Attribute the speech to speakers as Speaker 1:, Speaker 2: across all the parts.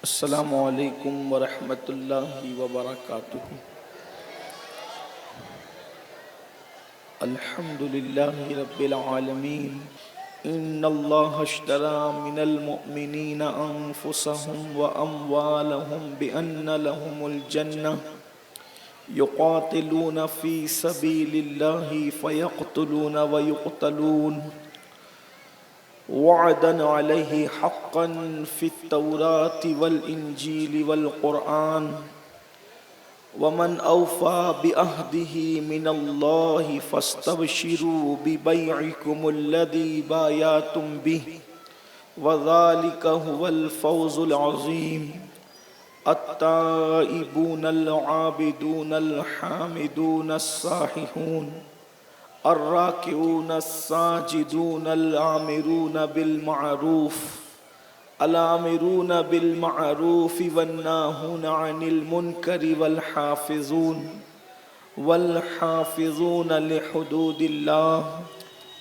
Speaker 1: السلام علیکم ورحمۃ اللہ وبرکاتہ۔ الحمد للہ رب العالمین۔ ان اللہ اشتری من المؤمنین انفسهم واموالهم بان لهم الجنہ یقاتلون فی سبیل اللہ فیقتلون ویقتلون وعدا علیہ حقا فی التوراۃ والانجیل والقرآن ومن اوفى بعہدہ من اللہ فاستبشروا ببیعکم الذی بایعتم بہ وذلک هو الفوز العظیم۔ التائبون العابدون الحامدون السائحون الراکعون الساجدون الآمرون بالمعروف والناہون عن المنکر والحافظون لحدود اللہ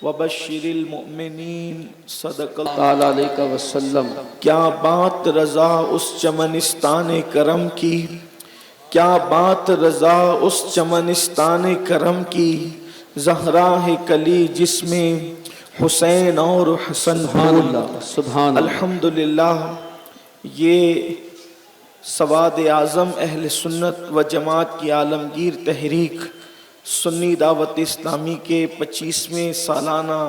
Speaker 1: وبشر المؤمنین۔ صدق اللہ علیہ وسلم۔ کیا بات رضا اس چمنستان کرم کی، کیا بات رضا اس چمنستان کرم کی، زہرا ہے کلی جس میں حسین اور حسن پھول۔ سبحان اللہ۔ الحمدللہ، یہ سواد اعظم اہل سنت و جماعت کی عالمگیر تحریک سنی دعوت اسلامی کے 25ویں سالانہ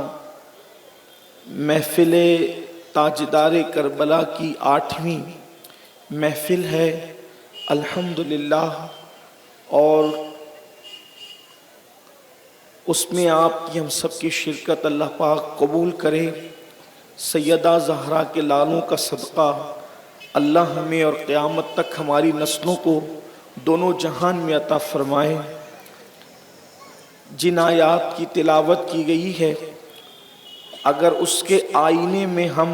Speaker 1: محفل تاجدار کربلا کی 8ویں محفل ہے الحمدللہ، اور اس میں آپ کی ہم سب کی شرکت اللہ پاک قبول کرے۔ سیدہ زہرا کے لالوں کا صدقہ اللہ ہمیں اور قیامت تک ہماری نسلوں کو دونوں جہان میں عطا فرمائے۔ جن آیات کی تلاوت کی گئی ہے، اگر اس کے آئینے میں ہم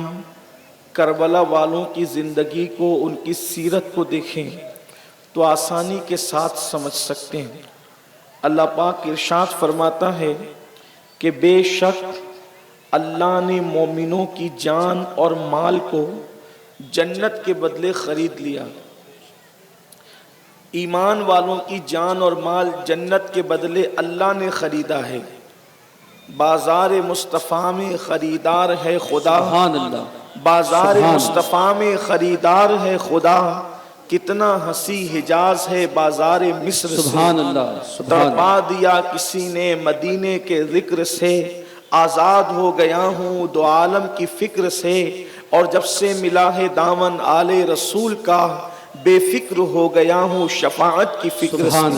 Speaker 1: کربلا والوں کی زندگی کو، ان کی سیرت کو دیکھیں تو آسانی کے ساتھ سمجھ سکتے ہیں۔ اللہ پاک ارشاد فرماتا ہے کہ بے شک اللہ نے مومنوں کی جان اور مال کو جنت کے بدلے خرید لیا۔ ایمان والوں کی جان اور مال جنت کے بدلے اللہ نے خریدا ہے۔ بازار مصطفیٰ میں خریدار ہے خدا، بازار مصطفیٰ میں خریدار ہے خدا، کتنا ہنسی حجاز ہے بازار مصر سے۔ سبحان اللہ۔ تڑپا دیا کسی نے مدینے کے ذکر سے، آزاد ہو گیا ہوں دو عالم کی فکر سے، اور جب سے ملا ہے دامن آل رسول کا، بے فکر ہو گیا ہوں شفاعت کی فکر سے۔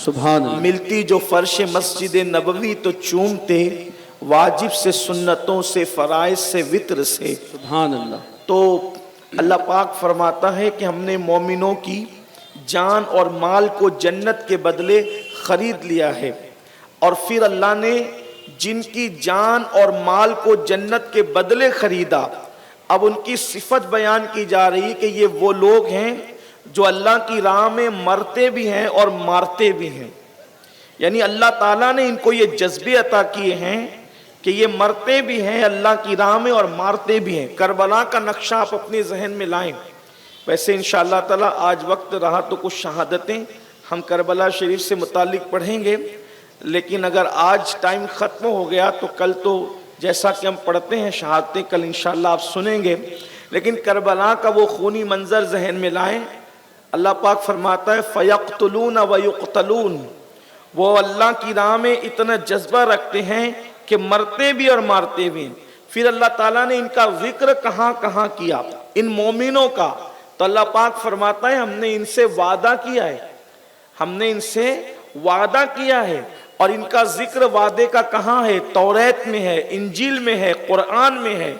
Speaker 1: سبحان اللہ۔ ملتی جو فرش مسجد نبوی تو چومتے، واجب سے سنتوں سے فرائض سے وتر سے۔ سبحان اللہ۔ تو اللہ پاک فرماتا ہے کہ ہم نے مومنوں کی جان اور مال کو جنت کے بدلے خرید لیا ہے، اور پھر اللہ نے جن کی جان اور مال کو جنت کے بدلے خریدا، اب ان کی صفت بیان کی جا رہی کہ یہ وہ لوگ ہیں جو اللہ کی راہ میں مرتے بھی ہیں اور مارتے بھی ہیں۔ یعنی اللہ تعالیٰ نے ان کو یہ جذبے عطا کیے ہیں کہ یہ مرتے بھی ہیں اللہ کی راہ میں اور مارتے بھی ہیں۔ کربلا کا نقشہ آپ اپنے ذہن میں لائیں۔ ویسے انشاءاللہ تعالیٰ آج وقت رہا تو کچھ شہادتیں ہم کربلا شریف سے متعلق پڑھیں گے، لیکن اگر آج ٹائم ختم ہو گیا تو کل تو جیسا کہ ہم پڑھتے ہیں شہادتیں کل انشاءاللہ آپ سنیں گے، لیکن کربلا کا وہ خونی منظر ذہن میں لائیں۔ اللہ پاک فرماتا ہے فَيَقْتُلُونَ وَيُقْتَلُونَ، وہ اللہ کی راہ میں اتنا جذبہ رکھتے ہیں کہ مرتے بھی اور مارتے بھی۔ پھر اللہ تعالیٰ نے ان کا ذکر کہاں کہاں کیا، ان مومنوں کا، تو اللہ پاک فرماتا ہے ہم نے ان سے وعدہ کیا ہے، ہم نے ان سے وعدہ کیا ہے، اور ان کا ذکر وعدے کا کہاں ہے؟ توریت میں ہے، انجیل میں ہے، قرآن میں ہے۔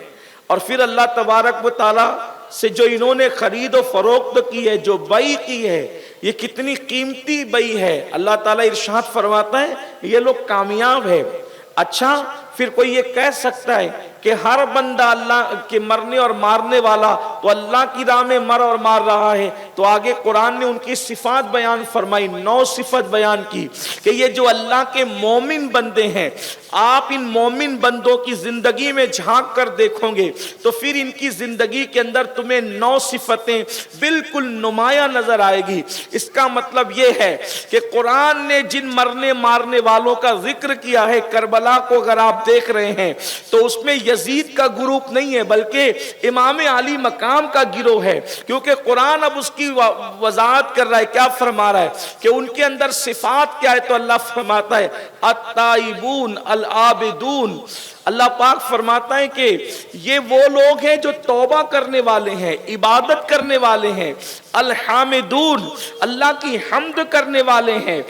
Speaker 1: اور پھر اللہ تبارک و تعالیٰ سے جو انہوں نے خرید و فروخت کی ہے، جو بیع کی ہے، یہ کتنی قیمتی بیع ہے۔ اللہ تعالیٰ ارشاد فرماتا ہے یہ لوگ کامیاب ہے۔ اچھا، پھر کوئی یہ کہہ سکتا ہے کہ ہر بندہ اللہ کے مرنے اور مارنے والا تو اللہ کی راہ میں مر اور مار رہا ہے؟ تو آگے قرآن نے ان کی صفات بیان فرمائی، 9 صفت بیان کی کہ یہ جو اللہ کے مومن بندے ہیں، آپ ان مومن بندوں کی زندگی میں جھانک کر دیکھو گے تو پھر ان کی زندگی کے اندر تمہیں 9 صفتیں بالکل نمایاں نظر آئے گی۔ اس کا مطلب یہ ہے کہ قرآن نے جن مرنے مارنے والوں کا ذکر کیا ہے، کربلا کو اگر آپ دیکھ رہے ہیں تو اس میں یزید کا گروپ نہیں ہے بلکہ امام علی مقام کا گروہ ہے، کیونکہ قرآن اب اس کی وضاحت کر رہا ہے۔ کیا فرما رہا ہے کہ ان کے اندر صفات کیا ہے؟ تو اللہ فرماتا ہے التائبون العابدون، اللہ پاک فرماتا ہے کہ یہ وہ لوگ ہیں جو توبہ کرنے والے ہیں، عبادت کرنے والے ہیں، الحامدون، اللہ کی حمد کرنے والے ہیں،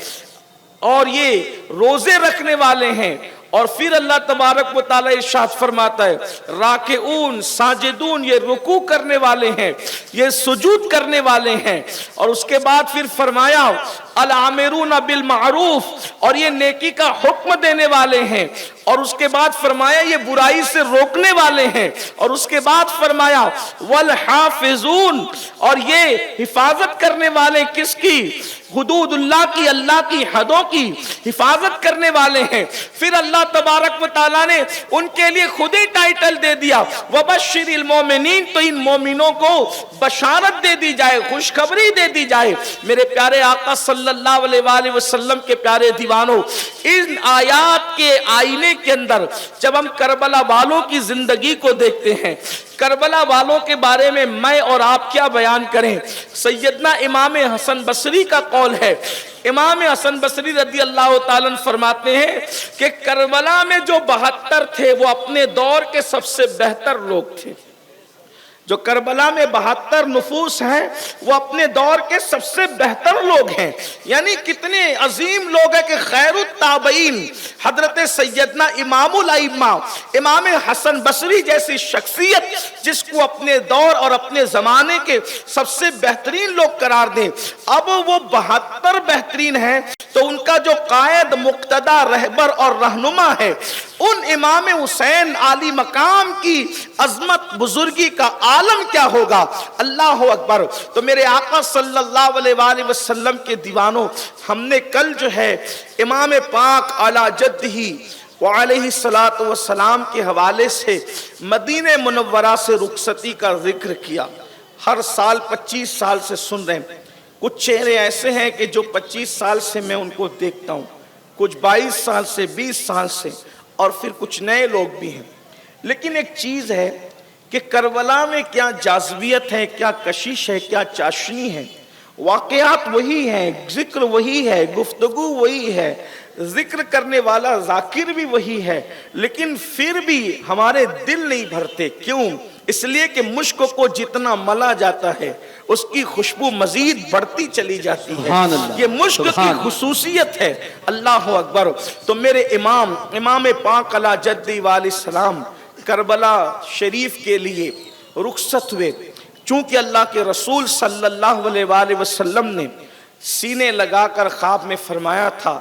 Speaker 1: اور یہ روزے رکھنے والے ہیں۔ اور پھر اللہ تبارک و تعالی ارشاد فرماتا ہے راکعون ساجدون، یہ رکوع کرنے والے ہیں، یہ سجود کرنے والے ہیں۔ اور اس کے بعد پھر فرمایا العامرون بالمعروف، اور یہ نیکی کا حکم دینے والے ہیں۔ اور اس کے بعد فرمایا یہ برائی سے روکنے والے ہیں۔ اور اس کے بعد فرمایا والحافظون، اور یہ حفاظت کرنے والے کس کی؟ حدود اللہ کی، اللہ کی حدوں کی حفاظت کرنے والے ہیں۔ پھر اللہ تبارک و تعالیٰ نے ان کے لیے خود ہی ٹائٹل دے دیا وبشر المومنین، تو ان مومنوں کو بشارت دے دی جائے، خوشخبری دے دی جائے۔ میرے پیارے آقا صلی اللہ علیہ وآلہ وسلم کے پیارے دیوانوں، ان آیات کے آئینے کے اندر جب ہم کربلا والوں کی زندگی کو دیکھتے ہیں، کربلا والوں کے بارے میں میں اور آپ کیا بیان کریں؟ سیدنا امام حسن بصری کا قول ہے، امام حسن بصری رضی اللہ تعالیٰ عنہ فرماتے ہیں کہ کربلا میں جو 72 تھے وہ اپنے دور کے سب سے بہتر لوگ تھے۔ جو کربلا میں 72 نفوس ہیں وہ اپنے دور کے سب سے بہتر لوگ ہیں۔ یعنی کتنے عظیم لوگ ہیں کہ خیر التابعین حضرت سیدنا امام الائمہ امام حسن بصری جیسی شخصیت جس کو اپنے دور اور اپنے زمانے کے سب سے بہترین لوگ قرار دیں، اب وہ 72 بہترین ہیں تو ان کا جو قائد مقتدا رہبر اور رہنما ہے، ان امام حسین عالی مقام کی عظمت بزرگی کا عالم کیا ہوگا؟ اللہ اکبر۔ تو میرے آقا صلی اللہ علیہ وآلہ وسلم کے دیوانوں، ہم نے کل جو ہے امام پاک علی جدہ وعلیہ الصلاۃ والسلام کے حوالے سے مدینہ منورہ سے رخصتی کا ذکر کیا۔ ہر سال 25 سال سے سن رہے ہیں۔ کچھ چہرے ایسے ہیں کہ جو 25 سال سے میں ان کو دیکھتا ہوں، کچھ 22 سال سے، 20 سال سے، اور پھر کچھ نئے لوگ بھی ہیں۔ لیکن ایک چیز ہے کہ کربلا میں کیا جاذبیت ہے، کیا کشش ہے، کیا چاشنی ہے۔ واقعات وہی ہیں، ذکر وہی ہے، گفتگو وہی ہے، ذکر کرنے والا ذاکر بھی وہی ہے، لیکن پھر بھی ہمارے دل نہیں بھرتے۔ کیوں؟ اس لیے کہ مشک کو جتنا ملا جاتا ہے اس کی خوشبو مزید بڑھتی چلی جاتی ہے۔ یہ مشک کی خصوصیت ہے۔ اللہ اکبر۔ تو میرے امام پاک علی جدہ وعلیہ السلام کربلا شریف کے لیے رخصت ہوئے، چونکہ اللہ کے رسول صلی اللہ علیہ وآلہ وسلم نے سینے لگا کر خواب میں فرمایا تھا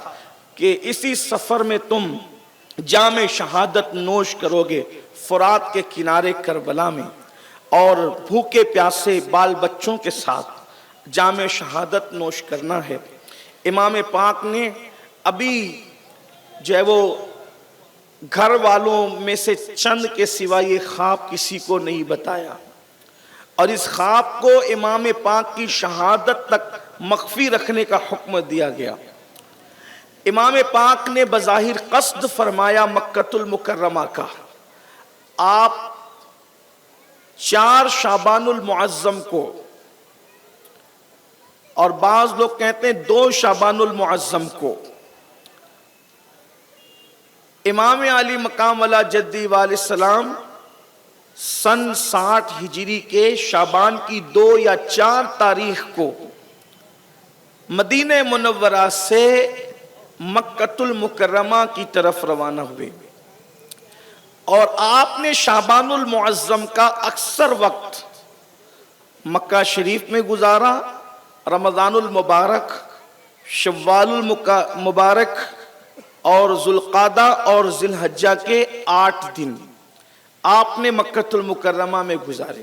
Speaker 1: کہ اسی سفر میں تم جام شہادت نوش کرو گے فرات کے کنارے کربلا میں، اور بھوکے پیاسے بال بچوں کے ساتھ جام شہادت نوش کرنا ہے۔ امام پاک نے ابھی جو ہے وہ گھر والوں میں سے چند کے سوا یہ خواب کسی کو نہیں بتایا، اور اس خواب کو امام پاک کی شہادت تک مخفی رکھنے کا حکم دیا گیا۔ امام پاک نے بظاہر قصد فرمایا مکۃ المکرمہ کا۔ آپ 4 شعبان المعظم کو، اور بعض لوگ کہتے ہیں 2 شعبان المعظم کو، امام علی مقام علی جدہ وعلیہ السلام سن 60 ہجری کے شعبان کی 2 یا 4 تاریخ کو مدینہ منورہ سے مکۃ المکرمہ کی طرف روانہ ہوئے، اور آپ نے شعبان المعظم کا اکثر وقت مکہ شریف میں گزارا۔ رمضان المبارک، شوال المبارک اور ذوالقعدہ ذوالقعدہ اور ذی الحجہ کے 8 دن آپ نے مکۃ المکرمہ میں گزارے۔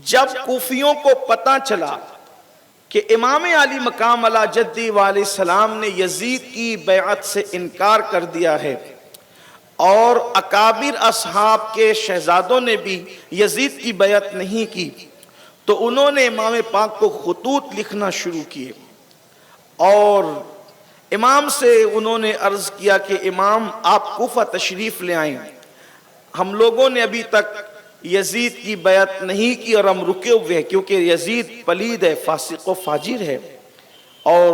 Speaker 1: جب کوفیوں کو پتہ چلا کہ امام علی مقام علی جدی علیہ السلام نے یزید کی بیعت سے انکار کر دیا ہے اور اکابر اصحاب کے شہزادوں نے بھی یزید کی بیعت نہیں کی، تو انہوں نے امام پاک کو خطوط لکھنا شروع کیے اور امام سے انہوں نے عرض کیا کہ امام آپ کوفہ تشریف لے آئیں، ہم لوگوں نے ابھی تک یزید کی بیعت نہیں کی اور ہم رکے ہوئے ہیں، کیونکہ یزید پلید ہے، فاسق و فاجر ہے۔ اور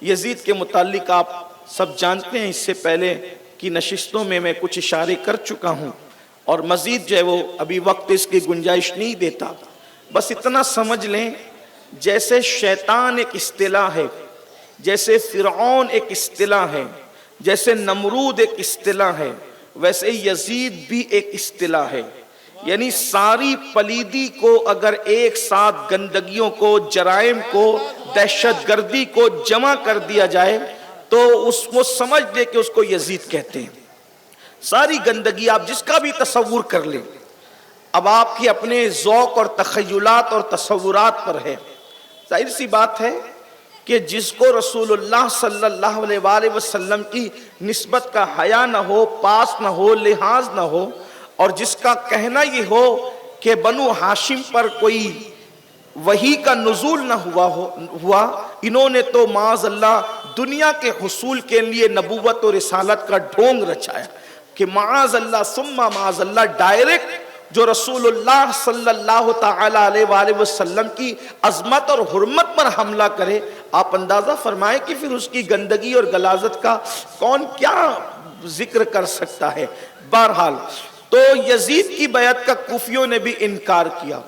Speaker 1: یزید کے متعلق آپ سب جانتے ہیں، اس سے پہلے کی نشستوں میں میں کچھ اشارے کر چکا ہوں اور مزید جو ہے وہ ابھی وقت اس کی گنجائش نہیں دیتا۔ بس اتنا سمجھ لیں جیسے شیطان ایک اصطلاح ہے، جیسے فرعون ایک اصطلاح ہے، جیسے نمرود ایک اصطلاح ہے، ویسے یزید بھی ایک اصطلاح ہے۔ یعنی ساری پلیدی کو اگر ایک ساتھ گندگیوں کو، جرائم کو، دہشت گردی کو جمع کر دیا جائے تو اس کو سمجھ لے کہ اس کو یزید کہتے ہیں۔ ساری گندگی آپ جس کا بھی تصور کر لیں، اب آپ کی اپنے ذوق اور تخیلات اور تصورات پر ہے۔ ظاہر سی بات ہے کہ جس کو رسول اللہ صلی اللہ علیہ وآلہ وسلم کی نسبت کا حیا نہ ہو، پاس نہ ہو، لحاظ نہ ہو، اور جس کا کہنا یہ ہو کہ بنو ہاشم پر کوئی وحی کا نزول نہ ہوا، انہوں نے تو معاذ اللہ دنیا کے حصول کے لیے نبوت اور رسالت کا ڈھونگ رچایا کہ معاذ اللہ ثم معاذ اللہ ڈائریکٹ جو رسول اللہ صلی اللہ تعالی علیہ وآلہ وسلم کی عظمت اور حرمت پر حملہ کرے۔ آپ اندازہ فرمائیں کہ پھر اس کی گندگی اور غلاظت کا کون کیا ذکر کر سکتا ہے۔ بہرحال تو یزید کی بیعت کا کوفیوں نے بھی انکار کیا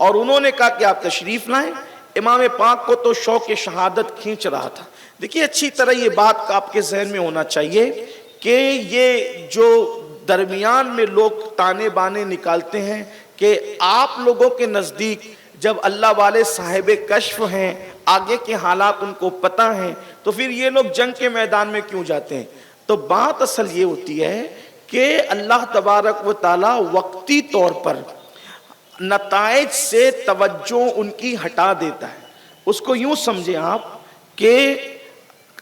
Speaker 1: اور انہوں نے کہا کہ آپ تشریف لائیں۔ امام پاک کو تو شوق شہادت کھینچ رہا تھا۔ دیکھیے اچھی طرح یہ بات آپ کے ذہن میں ہونا چاہیے کہ یہ جو درمیان میں لوگ تانے بانے نکالتے ہیں کہ آپ لوگوں کے نزدیک جب اللہ والے صاحب کشف ہیں، آگے کے حالات ان کو پتہ ہیں، تو پھر یہ لوگ جنگ کے میدان میں کیوں جاتے ہیں؟ تو بات اصل یہ ہوتی ہے کہ اللہ تبارک و تعالی وقتی طور پر نتائج سے توجہ ان کی ہٹا دیتا ہے۔ اس کو یوں سمجھیں آپ کہ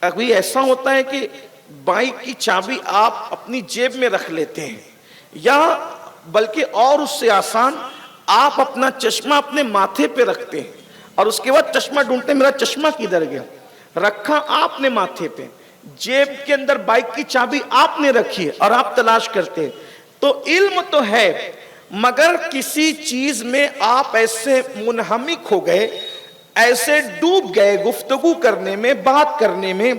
Speaker 1: کبھی ایسا ہوتا ہے کہ بائک کی چابی آپ اپنی جیب میں رکھ لیتے ہیں، یا بلکہ اور اس سے آسان آپ اپنا چشمہ اپنے ماتھے پہ رکھتے ہیں اور اس کے بعد چشمہ ڈھونڈتے ہیں میرا چشمہ کدھر گیا، رکھا آپ نے ماتھے پہ، جیب کے اندر بائک کی چابی آپ نے رکھی ہے اور آپ تلاش کرتے ہیں۔ تو علم تو ہے مگر کسی چیز میں آپ ایسے منہمک ہو گئے، ایسے ڈوب گئے گفتگو کرنے میں، بات کرنے میں،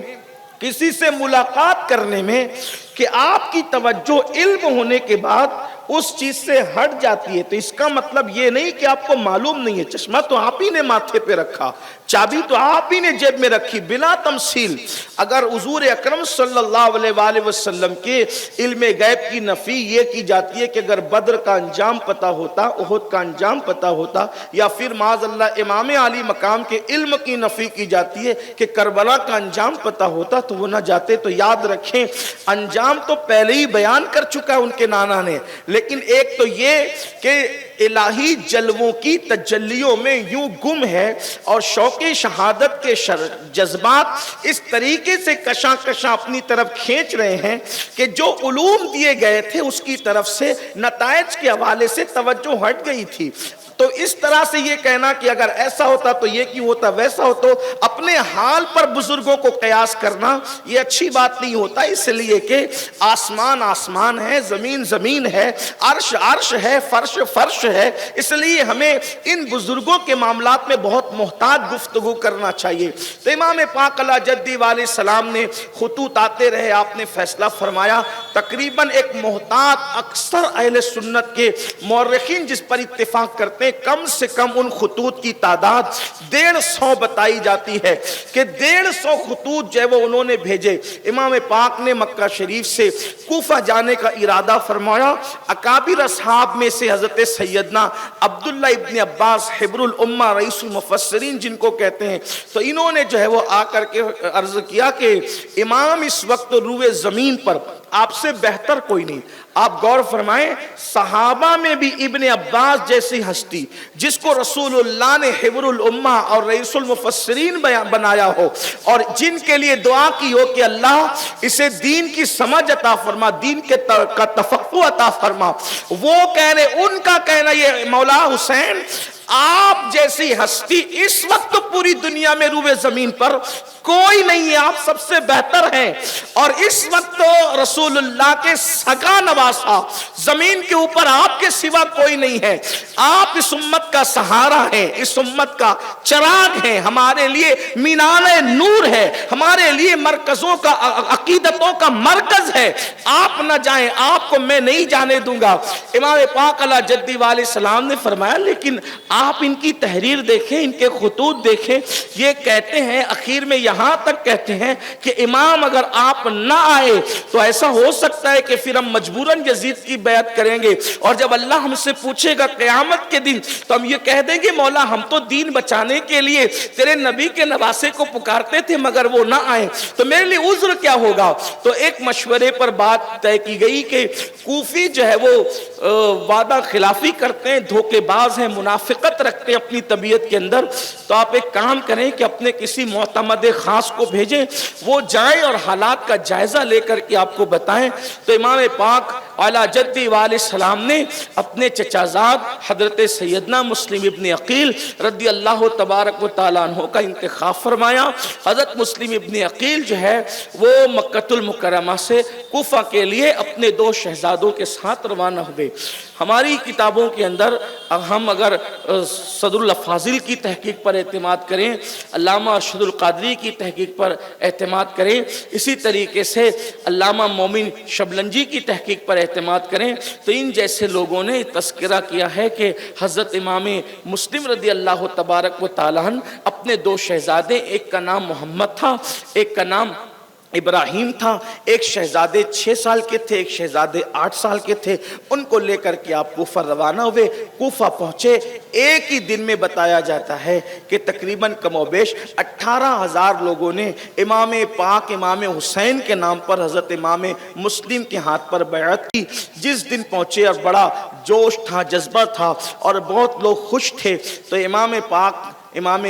Speaker 1: کسی سے ملاقات کرنے میں کہ آپ کی توجہ علم ہونے کے بعد اس چیز سے ہٹ جاتی ہے۔ تو اس کا مطلب یہ نہیں کہ آپ کو معلوم نہیں ہے، چشمہ تو آپ ہی نے ماتھے پہ رکھا، چابی تو آپ ہی نے جیب میں رکھی، بلا تمثیل۔ اگر حضور اکرم صلی اللہ علیہ وآلہ وسلم کے علم غیب کی نفی یہ کی جاتی ہے کہ اگر بدر کا انجام پتہ ہوتا، احد کا انجام پتہ ہوتا، یا پھر معاذ اللہ امام علی مقام کے علم کی نفی کی جاتی ہے کہ کربلا کا انجام پتہ ہوتا تو وہ نہ جاتے، تو یاد رکھیں انجام تو پہلے ہی بیان کر چکا ہے ان کے نانا نے۔ لیکن ایک تو یہ کہ الہی جلووں کی تجلیوں میں یوں گم ہے اور شوق شہادت کے جذبات اس طریقے سے کشاں کشاں اپنی طرف کھینچ رہے ہیں کہ جو علوم دیے گئے تھے اس کی طرف سے نتائج کے حوالے سے توجہ ہٹ گئی تھی۔ تو اس طرح سے یہ کہنا کہ اگر ایسا ہوتا تو یہ کیوں ہوتا، ویسا ہو، تو اپنے حال پر بزرگوں کو قیاس کرنا یہ اچھی بات نہیں ہوتا، اس لیے کہ آسمان آسمان ہے، زمین زمین ہے، عرش عرش ہے، فرش فرش ہے۔ اس لیے ہمیں ان بزرگوں کے معاملات میں بہت محتاط گفتگو کرنا چاہیے۔ تو امام پاک علیہ جدی علیہ السلام نے خطوط آتے رہے، آپ نے فیصلہ فرمایا۔ تقریباً ایک محتاط اکثر اہل سنت کے مورخین جس پر اتفاق کرتے ہیں، کم سے کم ان خطوط کی تعداد 150 بتائی جاتی ہے۔ ہے کہ 150 خطوط جو ہے وہ انہوں نے بھیجے۔ امام پاک نے مکہ شریف سے کوفہ جانے کا ارادہ فرمایا۔ اکابر اصحاب میں سے حضرت سیدنا عبداللہ ابن عباس حبر الامہ رئیس المفسرین جن کو کہتے ہیں، تو انہوں نے جو ہے وہ آ کر کے عرض کیا کہ امام اس وقت روئے زمین پر آپ سے بہتر کوئی نہیں۔ آپ غور فرمائیں، صحابہ میں بھی ابن عباس جیسی ہستی جس کو رسول اللہ نے حبر الامہ اور رئیس المفسرین بنایا ہو، اور جن کے لیے دعا کی ہو کہ اللہ اسے دین کی سمجھ عطا فرما، دین کا تفقہ عطا فرما، وہ کہہ رہے، ان کا کہنا یہ مولا حسین آپ جیسی ہستی اس وقت پوری دنیا میں روئے زمین پر کوئی نہیں ہے، آپ سب سے بہتر ہیں۔ اور اس وقت رسول اللہ کے سگا نواسا زمین کے اوپر آپ کے سوا کوئی نہیں ہے، آپ اس امت کا سہارا ہیں، اس امت کا چراغ ہیں، ہمارے لیے مینار نور ہے، ہمارے لیے مرکزوں کا عقیدتوں کا مرکز ہے، آپ نہ جائیں، آپ کو میں نہیں جانے دوں گا۔ امام پاک علیہ جدی والے السلام نے فرمایا لیکن آپ ان کی تحریر دیکھیں، ان کے خطوط دیکھیں، یہ کہتے ہیں اخیر میں یہاں تک کہتے ہیں کہ امام اگر آپ نہ آئے تو ایسا ہو سکتا ہے کہ پھر ہم مجبوراً یزید کی بیعت کریں گے، اور جب اللہ ہم سے پوچھے گا قیامت کے دن تو ہم یہ کہہ دیں گے مولا ہم تو دین بچانے کے لیے تیرے نبی کے نواسے کو پکارتے تھے مگر وہ نہ آئے، تو میرے لیے عذر کیا ہوگا؟ تو ایک مشورے پر بات طے کی گئی کہ کوفی جو ہے وہ وعدہ خلافی کرتے ہیں، دھوکے باز ہیں، منافقت رکھتے ہیں اپنی طبیعت کے اندر، تو آپ ایک کام کریں کہ اپنے کسی معتمد خاص کو بھیجیں، وہ جائیں اور حالات کا جائزہ لے کر کے آپ کو بتائیں۔ تو امام پاک اعلیٰ جدی والے السلام نے اپنے چچازاد حضرت سیدنا مسلم ابن عقیل رضی اللہ تبارک و تعالیٰ عنہ کا انتخاب فرمایا۔ حضرت مسلم ابن عقیل جو ہے وہ مکہ المکرمہ سے کوفہ کے لیے اپنے 2 شہزادوں کے ساتھ روانہ ہوئے۔ ہماری کتابوں کے اندر ہم اگر صدر الافاضل کی تحقیق پر اعتماد کریں، علامہ ارشد القادری کی تحقیق پر اعتماد کریں، اسی طریقے سے علامہ مومن شبلنجی کی تحقیق پر اعتماد کریں، تو ان جیسے لوگوں نے تذکرہ کیا ہے کہ حضرت امام مسلم رضی اللہ تبارک و تعالیٰ عنہ اپنے 2 شہزادے، ایک کا نام محمد تھا، ایک کا نام ابراہیم تھا، ایک شہزادے 6 سال کے تھے، ایک شہزادے 8 سال کے تھے، ان کو لے کر کے آپ کوفہ روانہ ہوئے۔ کوفہ پہنچے، ایک ہی دن میں بتایا جاتا ہے کہ تقریباً کم و بیش 18,000 لوگوں نے امام پاک امام حسین کے نام پر حضرت امام مسلم کے ہاتھ پر بیعت کی۔ جس دن پہنچے اور بڑا جوش تھا، جذبہ تھا اور بہت لوگ خوش تھے، تو امام پاک امام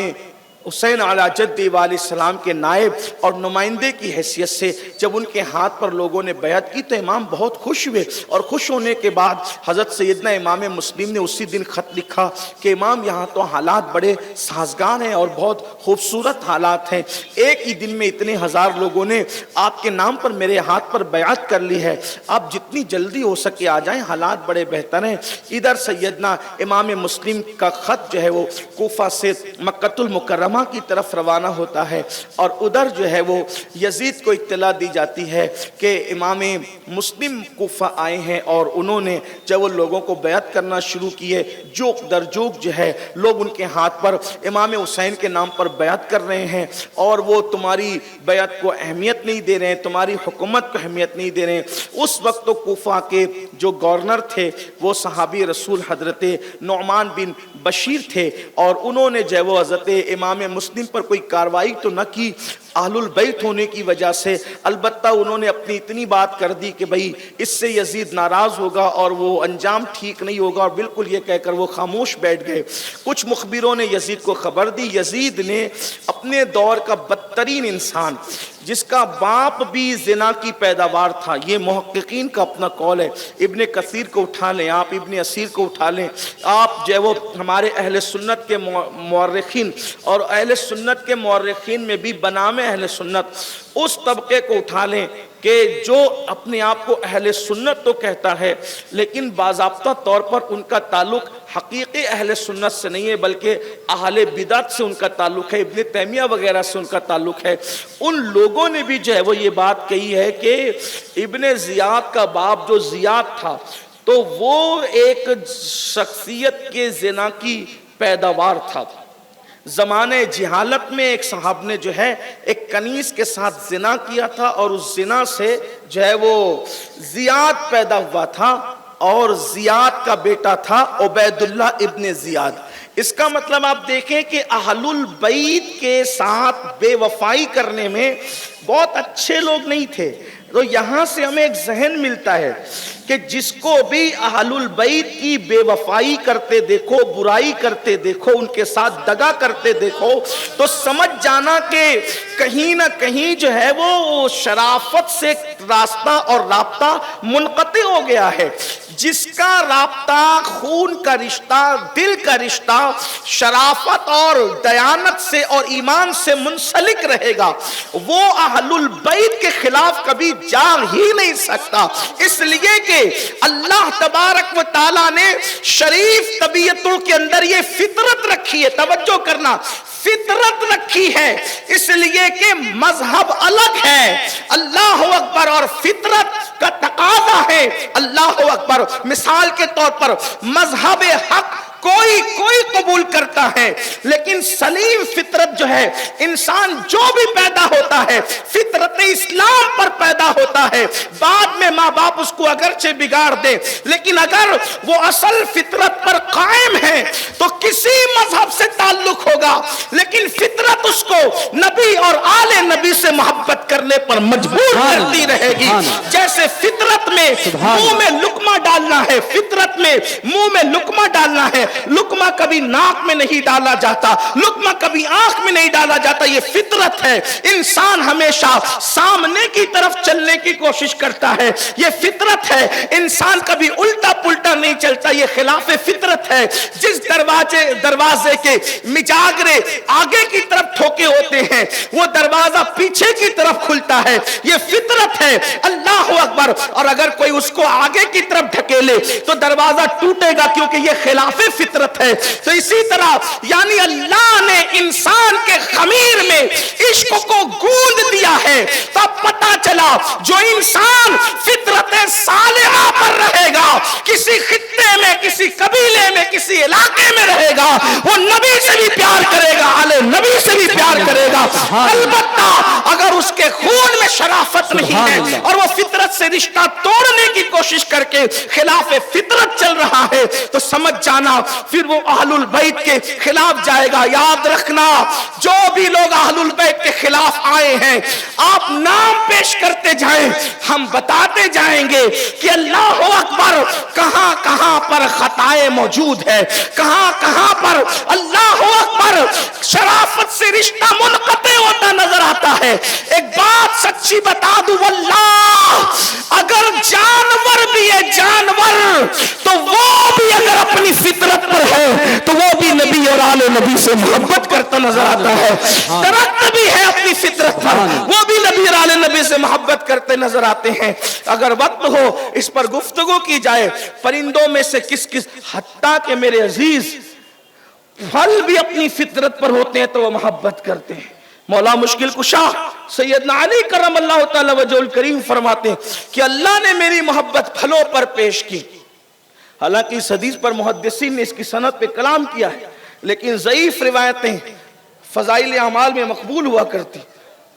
Speaker 1: حسین علیہ جدی والے السلام کے نائب اور نمائندے کی حیثیت سے جب ان کے ہاتھ پر لوگوں نے بیعت کی تو امام بہت خوش ہوئے، اور خوش ہونے کے بعد حضرت سیدنا امام مسلم نے اسی دن خط لکھا کہ امام یہاں تو حالات بڑے سازگار ہیں اور بہت خوبصورت حالات ہیں، ایک ہی دن میں اتنے 1000 لوگوں نے آپ کے نام پر میرے ہاتھ پر بیعت کر لی ہے، آپ جتنی جلدی ہو سکے آ جائیں، حالات بڑے بہتر ہیں۔ ادھر سیدنا امام مسلم کا خط جو ہے وہ کوفہ سے مکہ المکرمہ کی طرف روانہ ہوتا ہے، اور ادھر جو ہے وہ یزید کو اطلاع دی جاتی ہے کہ امام مسلم کوفہ آئے ہیں، اور انہوں نے جب وہ لوگوں کو بیعت کرنا شروع کیے، جوک در جوک جو ہے لوگ ان کے ہاتھ پر امام حسین کے نام پر بیعت کر رہے ہیں، اور وہ تمہاری بیعت کو اہمیت نہیں دے رہے ہیں، تمہاری حکومت کو اہمیت نہیں دے رہے ہیں۔ اس وقت تو کوفہ کے جو گورنر تھے وہ صحابی رسول حضرت نعمان بن بشیر تھے، اور انہوں نے جو وہ حضرت امام مسلم پر کوئی کاروائی تو نہ کی اہل البیت ہونے کی وجہ سے، البتہ انہوں نے اپنی اتنی بات کر دی کہ بھئی اس سے یزید ناراض ہوگا اور وہ انجام ٹھیک نہیں ہوگا، اور بالکل یہ کہہ کر وہ خاموش بیٹھ گئے۔ کچھ مخبروں نے یزید کو خبر دی، یزید نے اپنے دور کا بدترین انسان جس کا باپ بھی زنا کی پیداوار تھا، یہ محققین کا اپنا قول ہے، ابن کثیر کو اٹھا لیں آپ، ابن اسیر کو اٹھا لیں آپ، جو وہ ہمارے اہل سنت کے مورخین، اور اہل سنت کے مورخین میں بھی بنام اہل سنت اس طبقے کو اٹھا لیں کہ جو اپنے آپ کو اہل سنت تو کہتا ہے لیکن باضابطہ طور پر ان کا تعلق حقیقی اہل سنت سے نہیں ہے بلکہ اہل بدعت سے ان کا تعلق ہے، ابن تیمیہ وغیرہ سے ان کا تعلق ہے۔ ان لوگوں نے بھی جو ہے وہ یہ بات کہی ہے کہ ابن زیاد کا باپ جو زیاد تھا تو وہ ایک شخصیت کے زنا کی پیداوار تھا، زمانے جہالت میں ایک صاحب نے جو ہے ایک کنیز کے ساتھ زنا کیا تھا، اور اس زنا سے جو ہے وہ زیاد پیدا ہوا تھا، اور زیاد کا بیٹا تھا عبید اللہ ابن زیاد۔ اس کا مطلب آپ دیکھیں کہ اہل البیت کے ساتھ بے وفائی کرنے میں بہت اچھے لوگ نہیں تھے۔ تو یہاں سے ہمیں ایک ذہن ملتا ہے کہ جس کو بھی اہل البیت کی بے وفائی کرتے دیکھو، برائی کرتے دیکھو، ان کے ساتھ دغا کرتے دیکھو، تو سمجھ جانا کہ کہیں نہ کہیں جو ہے وہ شرافت سے راستہ اور رابطہ منقطع ہو گیا ہے۔ جس کا رابطہ، خون کا رشتہ، دل کا رشتہ شرافت اور دیانت سے اور ایمان سے منسلک رہے گا، وہ اہل البیت کے خلاف کبھی جاگ ہی نہیں سکتا۔ اس لیے کہ اللہ تبارک و تعالیٰ نے شریف طبیعتوں کے اندر یہ فطرت رکھی ہے، توجہ کرنا، فطرت رکھی ہے، اس لیے کہ مذہب الگ ہے، اللہ اکبر، اور فطرت کا تقاضا ہے، اللہ اکبر۔ مثال کے طور پر مذہب حق کوئی قبول کرتا ہے، لیکن سلیم فطرت جو ہے، انسان جو بھی پیدا ہوتا ہے فطرت اسلام پر پیدا ہوتا ہے، بعد میں ماں باپ اس کو اگرچہ بگاڑ دے، لیکن اگر وہ اصل فطرت پر قائم ہے تو کسی مذہب سے تعلق ہوگا، لیکن فطرت اس کو نبی اور آل نبی سے محبت کرنے پر مجبور کرتی رہے گی۔ جیسے فطرت میں منہ میں لقمہ ڈالنا ہے، فطرت میں منہ میں لقمہ ڈالنا ہے، لقمہ کبھی ناک میں نہیں ڈالا جاتا، لقمہ کبھی آنکھ میں نہیں ڈالا جاتا، یہ فطرت ہے۔ انسان ہمیشہ سامنے کی طرف چلنے کی کوشش کرتا ہے، یہ فطرت ہے۔ انسان کبھی الٹا پلٹا نہیں چلتا، یہ خلاف فطرت ہے۔ جس دروازے کے مجاگرے آگے کی طرف ٹھوکے ہوتے ہیں، وہ دروازہ پیچھے کی طرف کھلتا ہے، یہ فطرت ہے۔ اللہ اکبر۔ اور اگر کوئی اس کو آگے کی طرف ڈھکیلے تو دروازہ ٹوٹے گا، کیونکہ یہ خلاف فطرت ہے۔ تو اسی طرح یعنی اللہ نے انسان کے خمیر میں عشق کو گوند دیا ہے، تب پتا چلا جو انسان فطرت صالحہ پر رہے گا، کسی خطے میں، کسی قبیلے میں، کسی علاقے میں رہے گا، وہ نبی سے بھی پیار کرے گا، آل نبی سے بھی پیار کرے گا۔ البتہ اگر اس کے خون میں شرافت نہیں ہے اور وہ فطرت سے رشتہ توڑنے کی کوشش کر کے خلاف فطرت چل رہا ہے، تو سمجھ جانا پھر وہ اہل البیت کے خلاف جائے گا۔ یاد رکھنا، جو بھی لوگ اہل البیت کے خلاف آئے ہیں، آپ نام پیش کرتے جائیں، ہم بتاتے جائیں گے کہ اللہ اکبر کہاں کہاں پر خطائیں موجود ہے، کہاں کہاں پر اللہ اکبر شرافت سے رشتہ منقطع ہوتا نظر آتا ہے۔ ایک بات سچی بتا دوں، واللہ اگر جانور بھی ہے، جانور، تو وہ بھی اگر اپنی فطرت پر ہے تو وہ بھی نبی اور آل نبی سے محبت کرتا نظر آتا ہے۔ درخت بھی ہے اپنی فطرت پر، وہ بھی نبی اور آل نبی سے محبت کرتے نظر آتے ہیں۔ اگر وقت ہو اس پر گفتگو کی جائے، پرندوں میں سے کس کس، حتیٰ کہ میرے عزیز پھل بھی اپنی فطرت پر ہوتے ہیں تو وہ محبت کرتے ہیں۔ مولا مشکل کشا سیدنا علی کرم اللہ تعالی وجہ الکریم فرماتے ہیں کہ اللہ نے میری محبت پھلوں پر پیش کی۔ حالانکہ اس حدیث پر محدثین نے اس کی سند پہ کلام کیا ہے، لیکن ضعیف روایتیں فضائل اعمال میں مقبول ہوا کرتی۔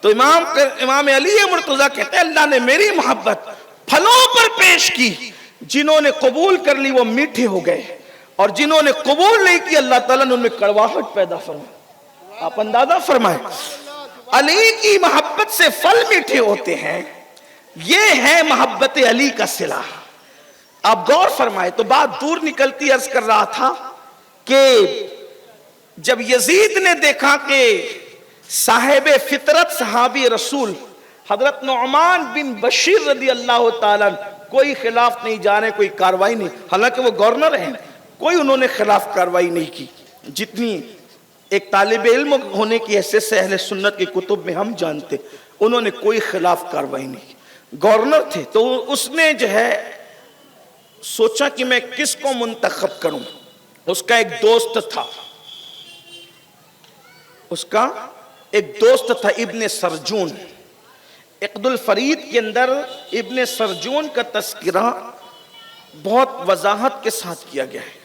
Speaker 1: تو امام علی مرتضیٰ کہتے ہیں اللہ نے میری محبت پھلوں پر پیش کی، جنہوں نے قبول کر لی وہ میٹھے ہو گئے، اور جنہوں نے قبول نہیں کی اللہ تعالیٰ نے ان میں کڑواہٹ پیدا فرمائی۔ آپ اندازہ فرمائیں، علی کی محبت سے پھل میٹھے ہوتے ہیں، یہ ہے محبت علی کا صلہ۔ آپ غور فرمائے تو بات دور نکلتی، عرض کر رہا تھا کہ جب یزید نے دیکھا کہ صاحب فطرت صحابی رسول حضرت نعمان بن بشیر رضی اللہ تعالیٰ کوئی خلاف نہیں جا رہے، کوئی کاروائی نہیں، حالانکہ وہ گورنر ہیں، کوئی انہوں نے خلاف کاروائی نہیں کی، جتنی ایک طالب علم ہونے کی حیثیت سے اہل سنت کی کتب میں ہم جانتے، انہوں نے کوئی خلاف کاروائی نہیں کی، گورنر تھے۔ تو اس نے جو ہے سوچا کہ میں کس کو منتخب کروں۔ اس کا ایک دوست تھا، اس کا ایک دوست تھا ابن سرجون۔ عقد الفرید کے اندر ابن سرجون کا تذکرہ بہت وضاحت کے ساتھ کیا گیا ہے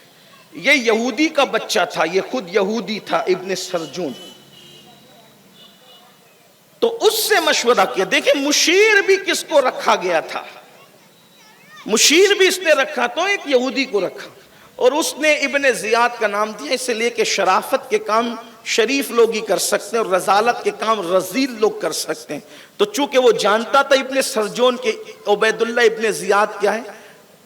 Speaker 1: یہ یہودی کا بچہ تھا، یہ خود یہودی تھا، ابن سرجون. تو اس سے مشورہ کیا. دیکھیں مشیر بھی کس کو رکھا گیا تھا، مشیر بھی اس نے رکھا تو ایک یہودی کو رکھا، اور اس نے ابن زیاد کا نام دیا اس لیے کہ شرافت کے کام شریف لوگ ہی کر سکتے ہیں اور رذالت کے کام رذیل لوگ کر سکتے ہیں. تو چونکہ وہ جانتا تھا ابن سرجون کے عبید اللہ ابن زیاد کیا ہے،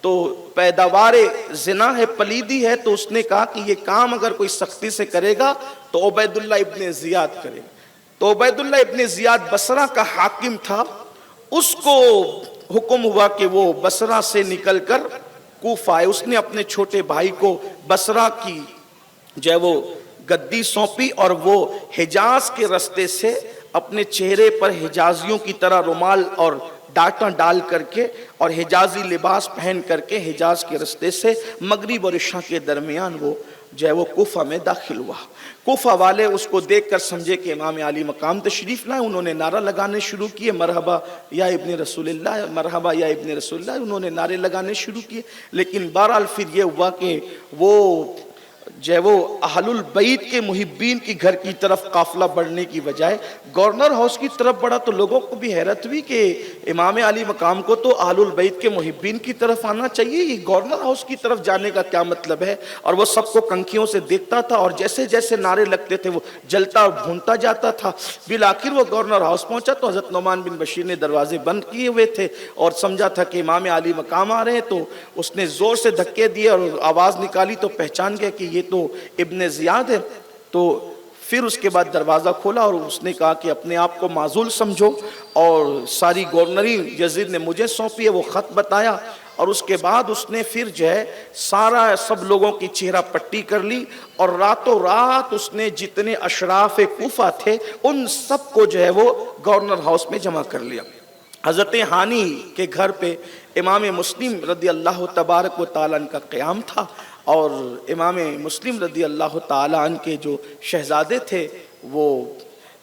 Speaker 1: تو پیداوار زنا ہے، پلیدی ہے، تو اس نے کہا کہ یہ کام اگر کوئی سختی سے کرے گا تو عبید اللہ ابن زیاد کرے گا. تو عبید اللہ ابن زیاد بصرہ کا حاکم تھا، اس کو حکم ہوا کہ وہ بصرہ سے نکل کر کوفہ آئے. اس نے اپنے چھوٹے بھائی کو بصرہ کی جو ہے وہ گدی سونپی، اور وہ حجاز کے رستے سے اپنے چہرے پر حجازیوں کی طرح رومال اور ڈاٹا ڈال کر کے اور حجازی لباس پہن کر کے حجاز کے رستے سے مغرب اور عشاء کے درمیان وہ جو ہے وہ کوفہ میں داخل ہوا. کوفہ والے اس کو دیکھ کر سمجھے کہ امام علی مقام تشریف لائے. انہوں نے نعرہ لگانے شروع کیے، مرحبا یا ابن رسول اللہ، مرحبا یا ابن رسول اللہ. انہوں نے نعرے لگانے شروع کیے، لیکن بہرحال پھر یہ ہوا کہ وہ جو ہے وہ اہل البیت کے محبین کی گھر کی طرف قافلہ بڑھنے کی بجائے گورنر ہاؤس کی طرف بڑھا. تو لوگوں کو بھی حیرت ہوئی کہ امام علی مقام کو تو اہل البیت کے محبین کی طرف آنا چاہیے، یہ گورنر ہاؤس کی طرف جانے کا کیا مطلب ہے. اور وہ سب کو کنکھیوں سے دیکھتا تھا، اور جیسے جیسے نعرے لگتے تھے وہ جلتا اور بھونتا جاتا تھا. بالآخر وہ گورنر ہاؤس پہنچا تو حضرت نعمان بن بشیر نے دروازے بند کیے ہوئے تھے اور سمجھا تھا کہ امام علی مقام آ رہے ہیں. تو اس نے زور سے دھکے دیے اور آواز نکالی تو پہچان گیا کہ یہ تو ابن زیاد ہے. تو پھر اس کے بعد دروازہ کھولا اور اس نے کہا کہ اپنے آپ کو معزول سمجھو، اور ساری گورنری یزید نے مجھے سونپی ہے. وہ خط بتایا، اور اس کے بعد اس نے پھر جو ہے سب لوگوں کی چہرہ پٹی کر لی، اور راتوں رات اس نے جتنے اشراف کوفہ تھے ان سب کو جو ہے وہ گورنر ہاؤس میں جمع کر لیا. حضرت ہانی کے گھر پہ امام مسلم رضی اللہ تبارک و تعالیٰ عنہ کا قیام تھا، اور امام مسلم رضی اللہ تعالیٰ عنہ کے جو شہزادے تھے وہ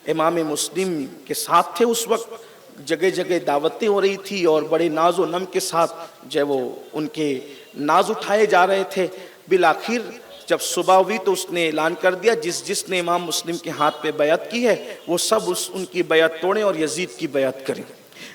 Speaker 1: امام مسلم کے ساتھ تھے. اس وقت جگہ جگہ دعوتیں ہو رہی تھی اور بڑے ناز و نم کے ساتھ جو وہ ان کے ناز اٹھائے جا رہے تھے. بالآخر جب صبح ہوئی تو اس نے اعلان کر دیا جس نے امام مسلم کے ہاتھ پہ بیعت کی ہے وہ سب ان کی بیعت توڑیں اور یزید کی بیعت کریں.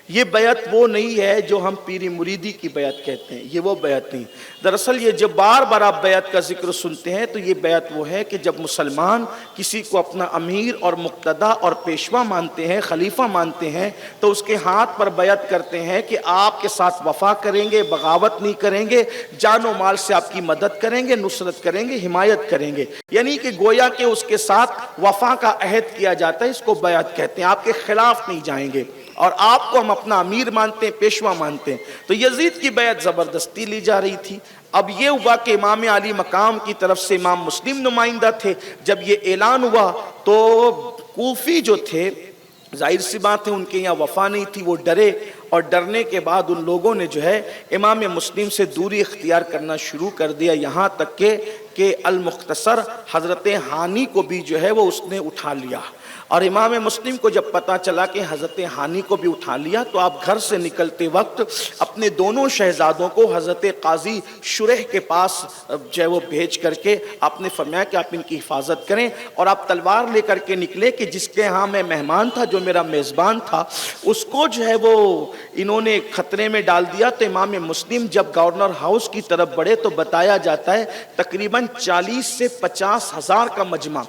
Speaker 1: یہ بیعت وہ نہیں ہے جو ہم پیری مریدی کی بیعت کہتے ہیں، یہ وہ بیعت نہیں. دراصل یہ جب بار بار آپ بیعت کا ذکر سنتے ہیں تو یہ بیعت وہ ہے کہ جب مسلمان کسی کو اپنا امیر اور مقتدی اور پیشوا مانتے ہیں، خلیفہ مانتے ہیں، تو اس کے ہاتھ پر بیعت کرتے ہیں کہ آپ کے ساتھ وفا کریں گے، بغاوت نہیں کریں گے، جان و مال سے آپ کی مدد کریں گے، نصرت کریں گے، حمایت کریں گے. یعنی کہ گویا کہ اس کے ساتھ وفا کا عہد کیا جاتا ہے، اس کو بیعت کہتے ہیں. آپ کے خلاف نہیں جائیں گے اور آپ کو ہم اپنا امیر مانتے ہیں، پیشوا مانتے ہیں. تو یزید کی بیعت زبردستی لی جا رہی تھی. اب یہ ہوا کہ امام علی مقام کی طرف سے امام مسلم نمائندہ تھے. جب یہ اعلان ہوا تو کوفی جو تھے، ظاہر سی بات ہے ان کے یہاں وفا نہیں تھی، وہ ڈرے، اور ڈرنے کے بعد ان لوگوں نے جو ہے امام مسلم سے دوری اختیار کرنا شروع کر دیا، یہاں تک کہ المختصر حضرت ہانی کو بھی جو ہے وہ اس نے اٹھا لیا. اور امام مسلم کو جب پتا چلا کہ حضرت ہانی کو بھی اٹھا لیا تو آپ گھر سے نکلتے وقت اپنے دونوں شہزادوں کو حضرت قاضی شریح کے پاس جو ہے وہ بھیج کر کے آپ نے فرمایا کہ آپ ان کی حفاظت کریں. اور آپ تلوار لے کر کے نکلے کہ جس کے ہاں میں مہمان تھا، جو میرا میزبان تھا، اس کو جو ہے وہ انہوں نے خطرے میں ڈال دیا. تو امام مسلم جب گورنر ہاؤس کی طرف بڑھے تو بتایا جاتا ہے تقریباً 40 سے 50 ہزار کا مجمع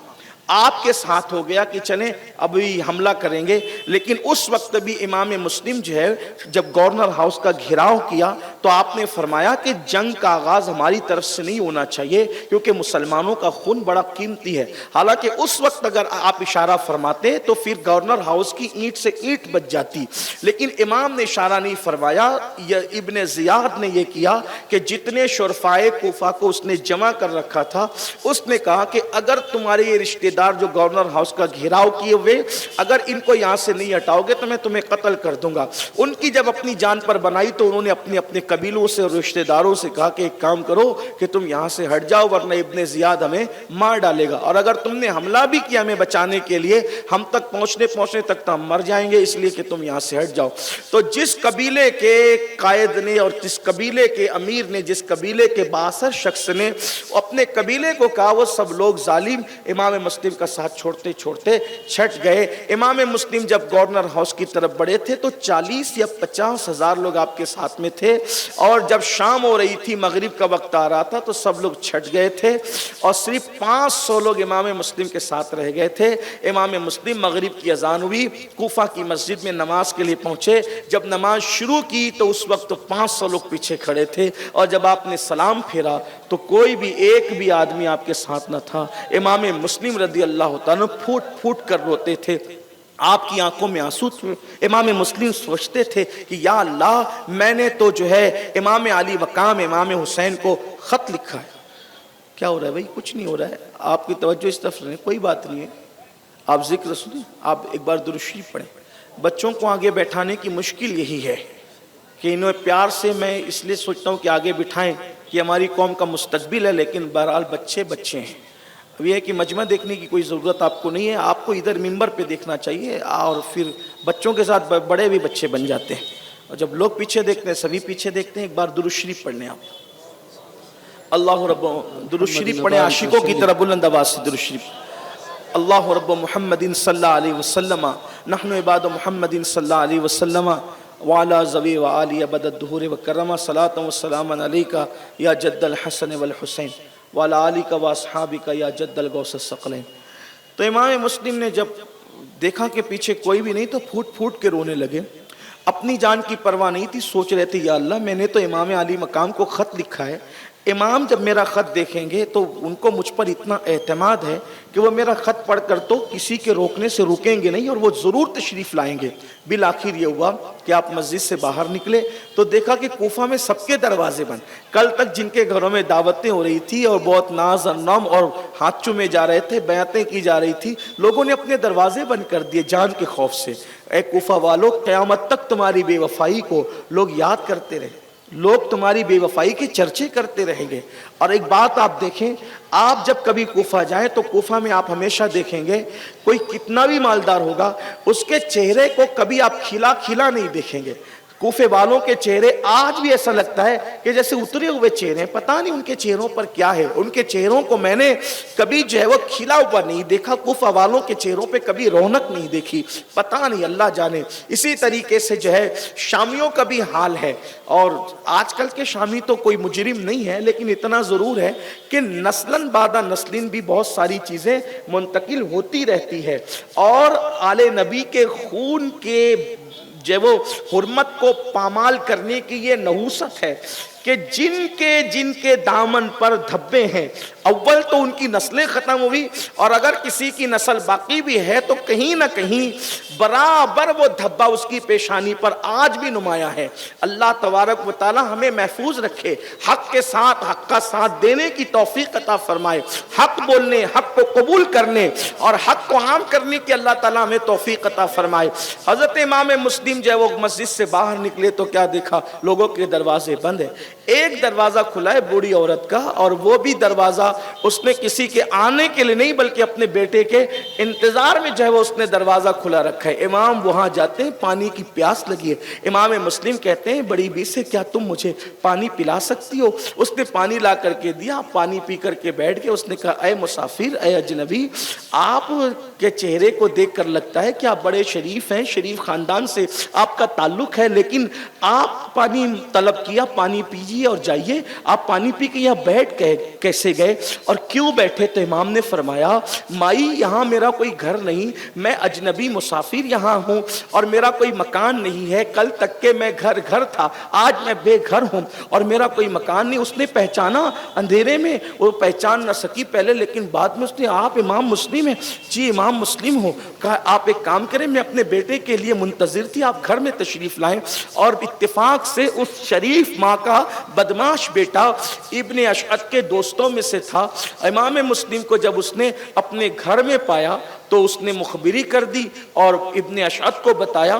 Speaker 1: آپ کے ساتھ ہو گیا کہ چلیں ابھی حملہ کریں گے. لیکن اس وقت بھی امام مسلم جو ہے جب گورنر ہاؤس کا گھیراؤ کیا تو آپ نے فرمایا کہ جنگ کا آغاز ہماری طرف سے نہیں ہونا چاہیے کیونکہ مسلمانوں کا خون بڑا قیمتی ہے. حالانکہ اس وقت اگر آپ اشارہ فرماتے تو پھر گورنر ہاؤس کی اینٹ سے اینٹ بچ جاتی، لیکن امام نے اشارہ نہیں فرمایا. ابن زیاد نے یہ کیا کہ جتنے شرفائے کوفہ کو اس نے جمع کر رکھا تھا اس نے کہا کہ اگر تمہارے یہ رشتے دار جو گورنر ہاؤس کا گھیراؤ کیے ہوئے، اگر ان کو یہاں سے نہیں ہٹاؤ گے تو میں تمہیں قتل کر دوں گا۔ ان کی جب اپنی جان پر بنائی تو انہوں نے اپنے قبیلوں سے اور رشتہ داروں سے کہا کہ ایک کام کرو کہ تم یہاں سے ہٹ جاؤ ورنہ ابن زیاد ہمیں مار ڈالے گا، اور اگر تم نے حملہ بھی کیا ہمیں بچانے کے لیے، ہم تک پہنچنے تک تو ہم مر جائیں گے، اس لیے کہ تم یہاں سے ہٹ جاؤ۔ تو جس قبیلے کے قائد نے اور جس قبیلے کے امیر نے، جس قبیلے کے بااثر شخص نے اپنے قبیلے کو کہا، وہ سب لوگ ظالم امام مسلم کا ساتھ چھوڑتے چھوڑتے چھٹ گئے۔ امام مسلم جب گورنر ہاؤس کی طرف بڑھے تھے تو 40 یا 50 ہزار لوگ آپ کے ساتھ میں تھے، اور جب شام ہو رہی تھی، مغرب کا وقت آ رہا تھا تو سب لوگ چھٹ گئے تھے، اور صرف 500 لوگ امام مسلم کے ساتھ رہ گئے تھے۔ امام مسلم مغرب کی اذان ہوئی، کوفہ کی مسجد میں نماز کے لیے پہنچے، جب نماز شروع کی تو اس وقت 500 لوگ پیچھے کھڑے تھے، اور جب آپ نے سلام پھیرا تو کوئی بھی ایک بھی آدمی آپ کے ساتھ نہ تھا۔ امام مسلم رضی اللہ تعالیٰ پھوٹ پھوٹ کر روتے تھے، آپ کی آنکھوں میں آنسو تھے۔ امام مسلم سوچتے تھے کہ یا اللہ، میں نے تو جو ہے امام علی مقام امام حسین کو خط لکھا ہے۔ کیا ہو رہا ہے بھائی؟ کچھ نہیں ہو رہا ہے، آپ کی توجہ اس طرف رہے، کوئی بات نہیں ہے، آپ ذکر سنیں، آپ ایک بار درود شریف پڑھیں۔ بچوں کو آگے بیٹھانے کی مشکل یہی ہے کہ انہیں پیار سے میں اس لیے سوچتا ہوں کہ آگے بٹھائیں کہ ہماری قوم کا مستقبل ہے، لیکن بہرحال بچے بچے ہیں۔ اب یہ ہے کہ مجمع دیکھنے کی کوئی ضرورت آپ کو نہیں ہے، آپ کو ادھر منبر پہ دیکھنا چاہیے، اور پھر بچوں کے ساتھ بڑے بھی بچے بن جاتے ہیں، اور جب لوگ پیچھے دیکھتے ہیں سبھی پیچھے دیکھتے ہیں۔ ایک بار درود شریف پڑھنے آپ اللہ رب، درود شریف پڑھیں عاشقوں کی طرح بلند آواز سے درود شریف۔ اللہ رب محمد صلی اللہ علیہ وسلم، نحن عباد محمد صلی اللہ علیہ وسلم وعلا زوی وآلی ابد الدہور وکرم، صلاۃ وسلام علیکہ یا جد الحسن والحسین وعلا آلک واصحابک یا جد الغوث الثقلین۔ تو امام مسلم نے جب دیکھا کہ پیچھے کوئی بھی نہیں تو پھوٹ پھوٹ کے رونے لگے، اپنی جان کی پرواہ نہیں تھی، سوچ رہے تھے یا اللہ، میں نے تو امام علی مقام کو خط لکھا ہے، امام جب میرا خط دیکھیں گے تو ان کو مجھ پر اتنا اعتماد ہے کہ وہ میرا خط پڑھ کر تو کسی کے روکنے سے رکیں گے نہیں، اور وہ ضرور تشریف لائیں گے۔ بالآخر یہ ہوا کہ آپ مسجد سے باہر نکلے تو دیکھا کہ کوفہ میں سب کے دروازے بند۔ کل تک جن کے گھروں میں دعوتیں ہو رہی تھی اور بہت ناز اور نم اور ہاتھ چومے جا رہے تھے، بیعتیں کی جا رہی تھی، لوگوں نے اپنے دروازے بند کر دیے جان کے خوف سے۔ اے کوفہ والو، قیامت تک تمہاری بے وفائی کو لوگ یاد کرتے رہے، لوگ تمہاری بے وفائی کے چرچے کرتے رہیں گے۔ اور ایک بات آپ دیکھیں، آپ جب کبھی کوفہ جائیں تو کوفہ میں آپ ہمیشہ دیکھیں گے کوئی کتنا بھی مالدار ہوگا، اس کے چہرے کو کبھی آپ کھلا کھلا نہیں دیکھیں گے۔ کوفے والوں کے چہرے آج بھی ایسا لگتا ہے کہ جیسے اترے ہوئے چہرے ہیں، پتہ نہیں ان کے چہروں پر کیا ہے، ان کے چہروں کو میں نے کبھی جو ہے وہ کھلا ہوا نہیں دیکھا، کوفہ والوں کے چہروں پہ کبھی رونق نہیں دیکھی، پتہ نہیں، اللہ جانے۔ اسی طریقے سے جو ہے شامیوں کا بھی حال ہے، اور آج کل کے شامی تو کوئی مجرم نہیں ہے، لیکن اتنا ضرور ہے کہ نسلاً بعد نسلیں بھی بہت ساری چیزیں منتقل ہوتی رہتی ہے، اور آل نبی کے خون کے جو وہ حرمت کو پامال کرنے کی یہ نحوست ہے کہ جن کے دامن پر دھبے ہیں، اول تو ان کی نسلیں ختم ہوئی، اور اگر کسی کی نسل باقی بھی ہے تو کہیں نہ کہیں برابر وہ دھبا اس کی پیشانی پر آج بھی نمایاں ہے۔ اللہ تبارک و تعالی ہمیں محفوظ رکھے، حق کے ساتھ حق کا ساتھ دینے کی توفیق عطا فرمائے، حق بولنے، حق کو قبول کرنے اور حق کو عام کرنے کی اللہ تعالی ہمیں توفیق عطا فرمائے۔ حضرت امام مسلم جو ہے وہ مسجد سے باہر نکلے تو کیا دیکھا؟ لوگوں کے دروازے بند ہیں، ایک دروازہ کھلا ہے بوڑھی عورت کا، اور وہ بھی دروازہ اس نے کسی کے آنے کے لیے نہیں بلکہ اپنے بیٹے کے انتظار میں جو ہے وہ اس نے دروازہ کھلا رکھا ہے۔ امام وہاں جاتے ہیں، پانی کی پیاس لگی ہے، امام مسلم کہتے ہیں بڑی بی سے کیا تم مجھے پانی پلا سکتی ہو؟ اس نے پانی لا کر کے دیا، پانی پی کر کے بیٹھ گئے۔ اس نے کہا اے مسافر، اے اجنبی، آپ کے چہرے کو دیکھ کر لگتا ہے کہ آپ بڑے شریف ہیں، شریف خاندان سے آپ کا تعلق ہے، لیکن آپ پانی طلب کیا، پانی پیجیے اور جائیے، آپ پانی پی کے یہاں بیٹھ کیسے گئے اور کیوں بیٹھے؟ تو امام نے فرمایا مائی یہاں میرا کوئی گھر نہیں، میں اجنبی مسافر یہاں ہوں اور میرا کوئی مکان نہیں ہے، کل تک کہ میں گھر تھا، آج میں بے گھر ہوں اور میرا کوئی مکان نہیں۔ اس نے پہچانا اندھیرے میں، وہ پہچان نہ سکی پہلے، لیکن بعد میں اس نے آپ امام مسلم ہیں؟ جی امام مسلم ہوں۔ کہا آپ ایک کام کریں، میں اپنے بیٹے کے لیے منتظر تھی، آپ گھر میں تشریف لائیں، اور اتفاق سے اس شریف ماں کا بدماش بیٹا ابن اشعث کے دوستوں میں سے تھا۔ امام مسلم کو جب اس نے اپنے گھر میں پایا تو اس نے مخبری کر دی اور ابن اشعث کو بتایا۔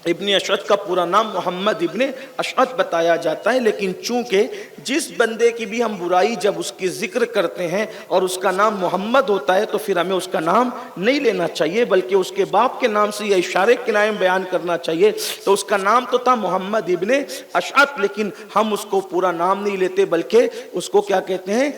Speaker 1: ابن اشعث کا پورا نام محمد ابن اشعث بتایا جاتا ہے، لیکن چونکہ جس بندے کی بھی ہم برائی جب اس کی ذکر کرتے ہیں اور اس کا نام محمد ہوتا ہے تو پھر ہمیں اس کا نام نہیں لینا چاہیے، بلکہ اس کے باپ کے نام سے یا اشارے کے نام بیان کرنا چاہیے۔ تو اس کا نام تو تھا محمد ابن اشعث، لیکن ہم اس کو پورا نام نہیں لیتے بلکہ اس کو کیا کہتے ہیں؟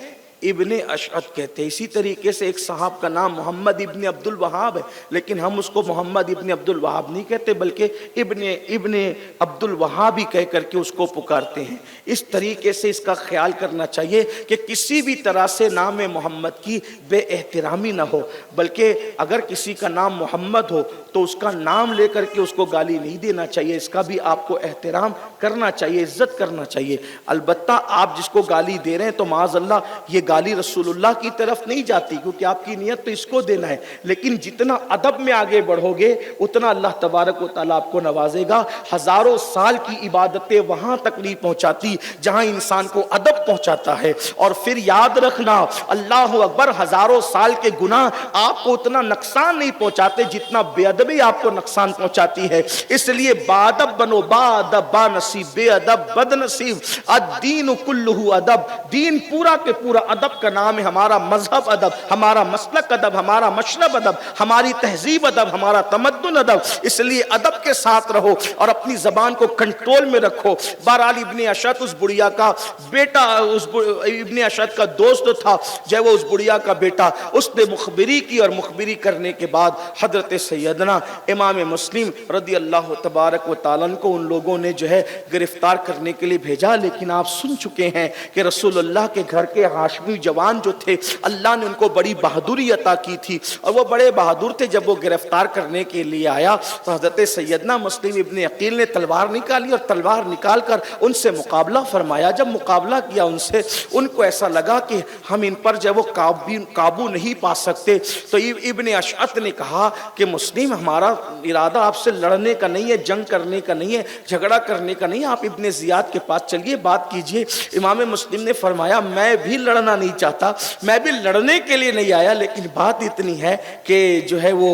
Speaker 1: ابن اشعث کہتے ہیں۔ اسی طریقے سے ایک صاحب کا نام محمد ابن عبد الوہاب ہے، لیکن ہم اس کو محمد ابن عبد الوہاب نہیں کہتے بلکہ ابن عبد الوہاب ہی کہہ کر کے اس کو پکارتے ہیں۔ اس طریقے سے اس کا خیال کرنا چاہیے کہ کسی بھی طرح سے نام محمد کی بے احترامی نہ ہو، بلکہ اگر کسی کا نام محمد ہو تو اس کا نام لے کر کے اس کو گالی نہیں دینا چاہیے، اس کا بھی آپ کو احترام کرنا چاہیے، عزت کرنا چاہیے۔ البتہ آپ جس کو گالی دے رہے ہیں تو معاذ اللہ یہ گالی رسول اللہ کی طرف نہیں جاتی، کیونکہ آپ کی نیت تو اس کو دینا ہے، لیکن جتنا ادب میں آگے بڑھو گے اتنا اللہ تبارک و تعالیٰ آپ کو نوازے گا۔ ہزاروں سال کی عبادتیں وہاں تک نہیں پہنچاتی جہاں انسان کو ادب پہنچاتا ہے، اور پھر یاد رکھنا اللہ اکبر، ہزاروں سال کے گناہ آپ کو اتنا نقصان نہیں پہنچاتے جتنا بے ادبی آپ کو نقصان پہنچاتی ہے۔ اس لیے بادب بنو، بادب با نصیب، بے ادب بد نصیب۔ الدین کلہ ادب، دین پورا کے پورا ادب کا نام ہے۔ ہمارا مذہب ادب، ہمارا مسلک ادب، ہمارا مشرب ادب، ہماری تہذیب ادب، ہمارا تمدن ادب۔ اس لیے ادب کے ساتھ رہو اور اپنی زبان کو کنٹرول میں رکھو۔ بہرحال ابن اشعث اس بڑھیا کا بیٹا، ابن اشعث کا دوست تھا جو وہ اس بڑھیا کا بیٹا، اس نے مخبری کی، اور مخبری کرنے کے بعد حضرت سیدنا امام مسلم رضی اللہ تبارک و تعالیٰ کو ان لوگوں نے جو ہے گرفتار کرنے کے لیے بھیجا۔ لیکن آپ سن چکے ہیں کہ رسول اللہ کے گھر کے ہاشمی جوان جو تھے اللہ نے ان کو بڑی بہادری عطا کی تھی، اور وہ بڑے بہادر تھے۔ جب وہ گرفتار کرنے کے لیے آیا تو حضرت سیدنا مسلم ابن عقیل نے تلوار نکالی اور تلوار نکال کر ان سے مقابلہ فرمایا۔ جب مقابلہ کیا ان سے، ان کو ایسا لگا کہ ہم ان پر جو وہ قابو نہیں پا سکتے، تو ابن اشعث نے کہا کہ مسلم، ہمارا ارادہ آپ سے لڑنے کا نہیں ہے، جنگ کرنے کا نہیں ہے، جھگڑا کرنے کا نہیں ہے، آپ ابن زیاد کے پاس چلیے، بات کیجئے۔ امام مسلم نے فرمایا میں بھی لڑنا نہیں چاہتا، میں بھی لڑنے کے لیے نہیں آیا، لیکن بات اتنی ہے کہ جو ہے وہ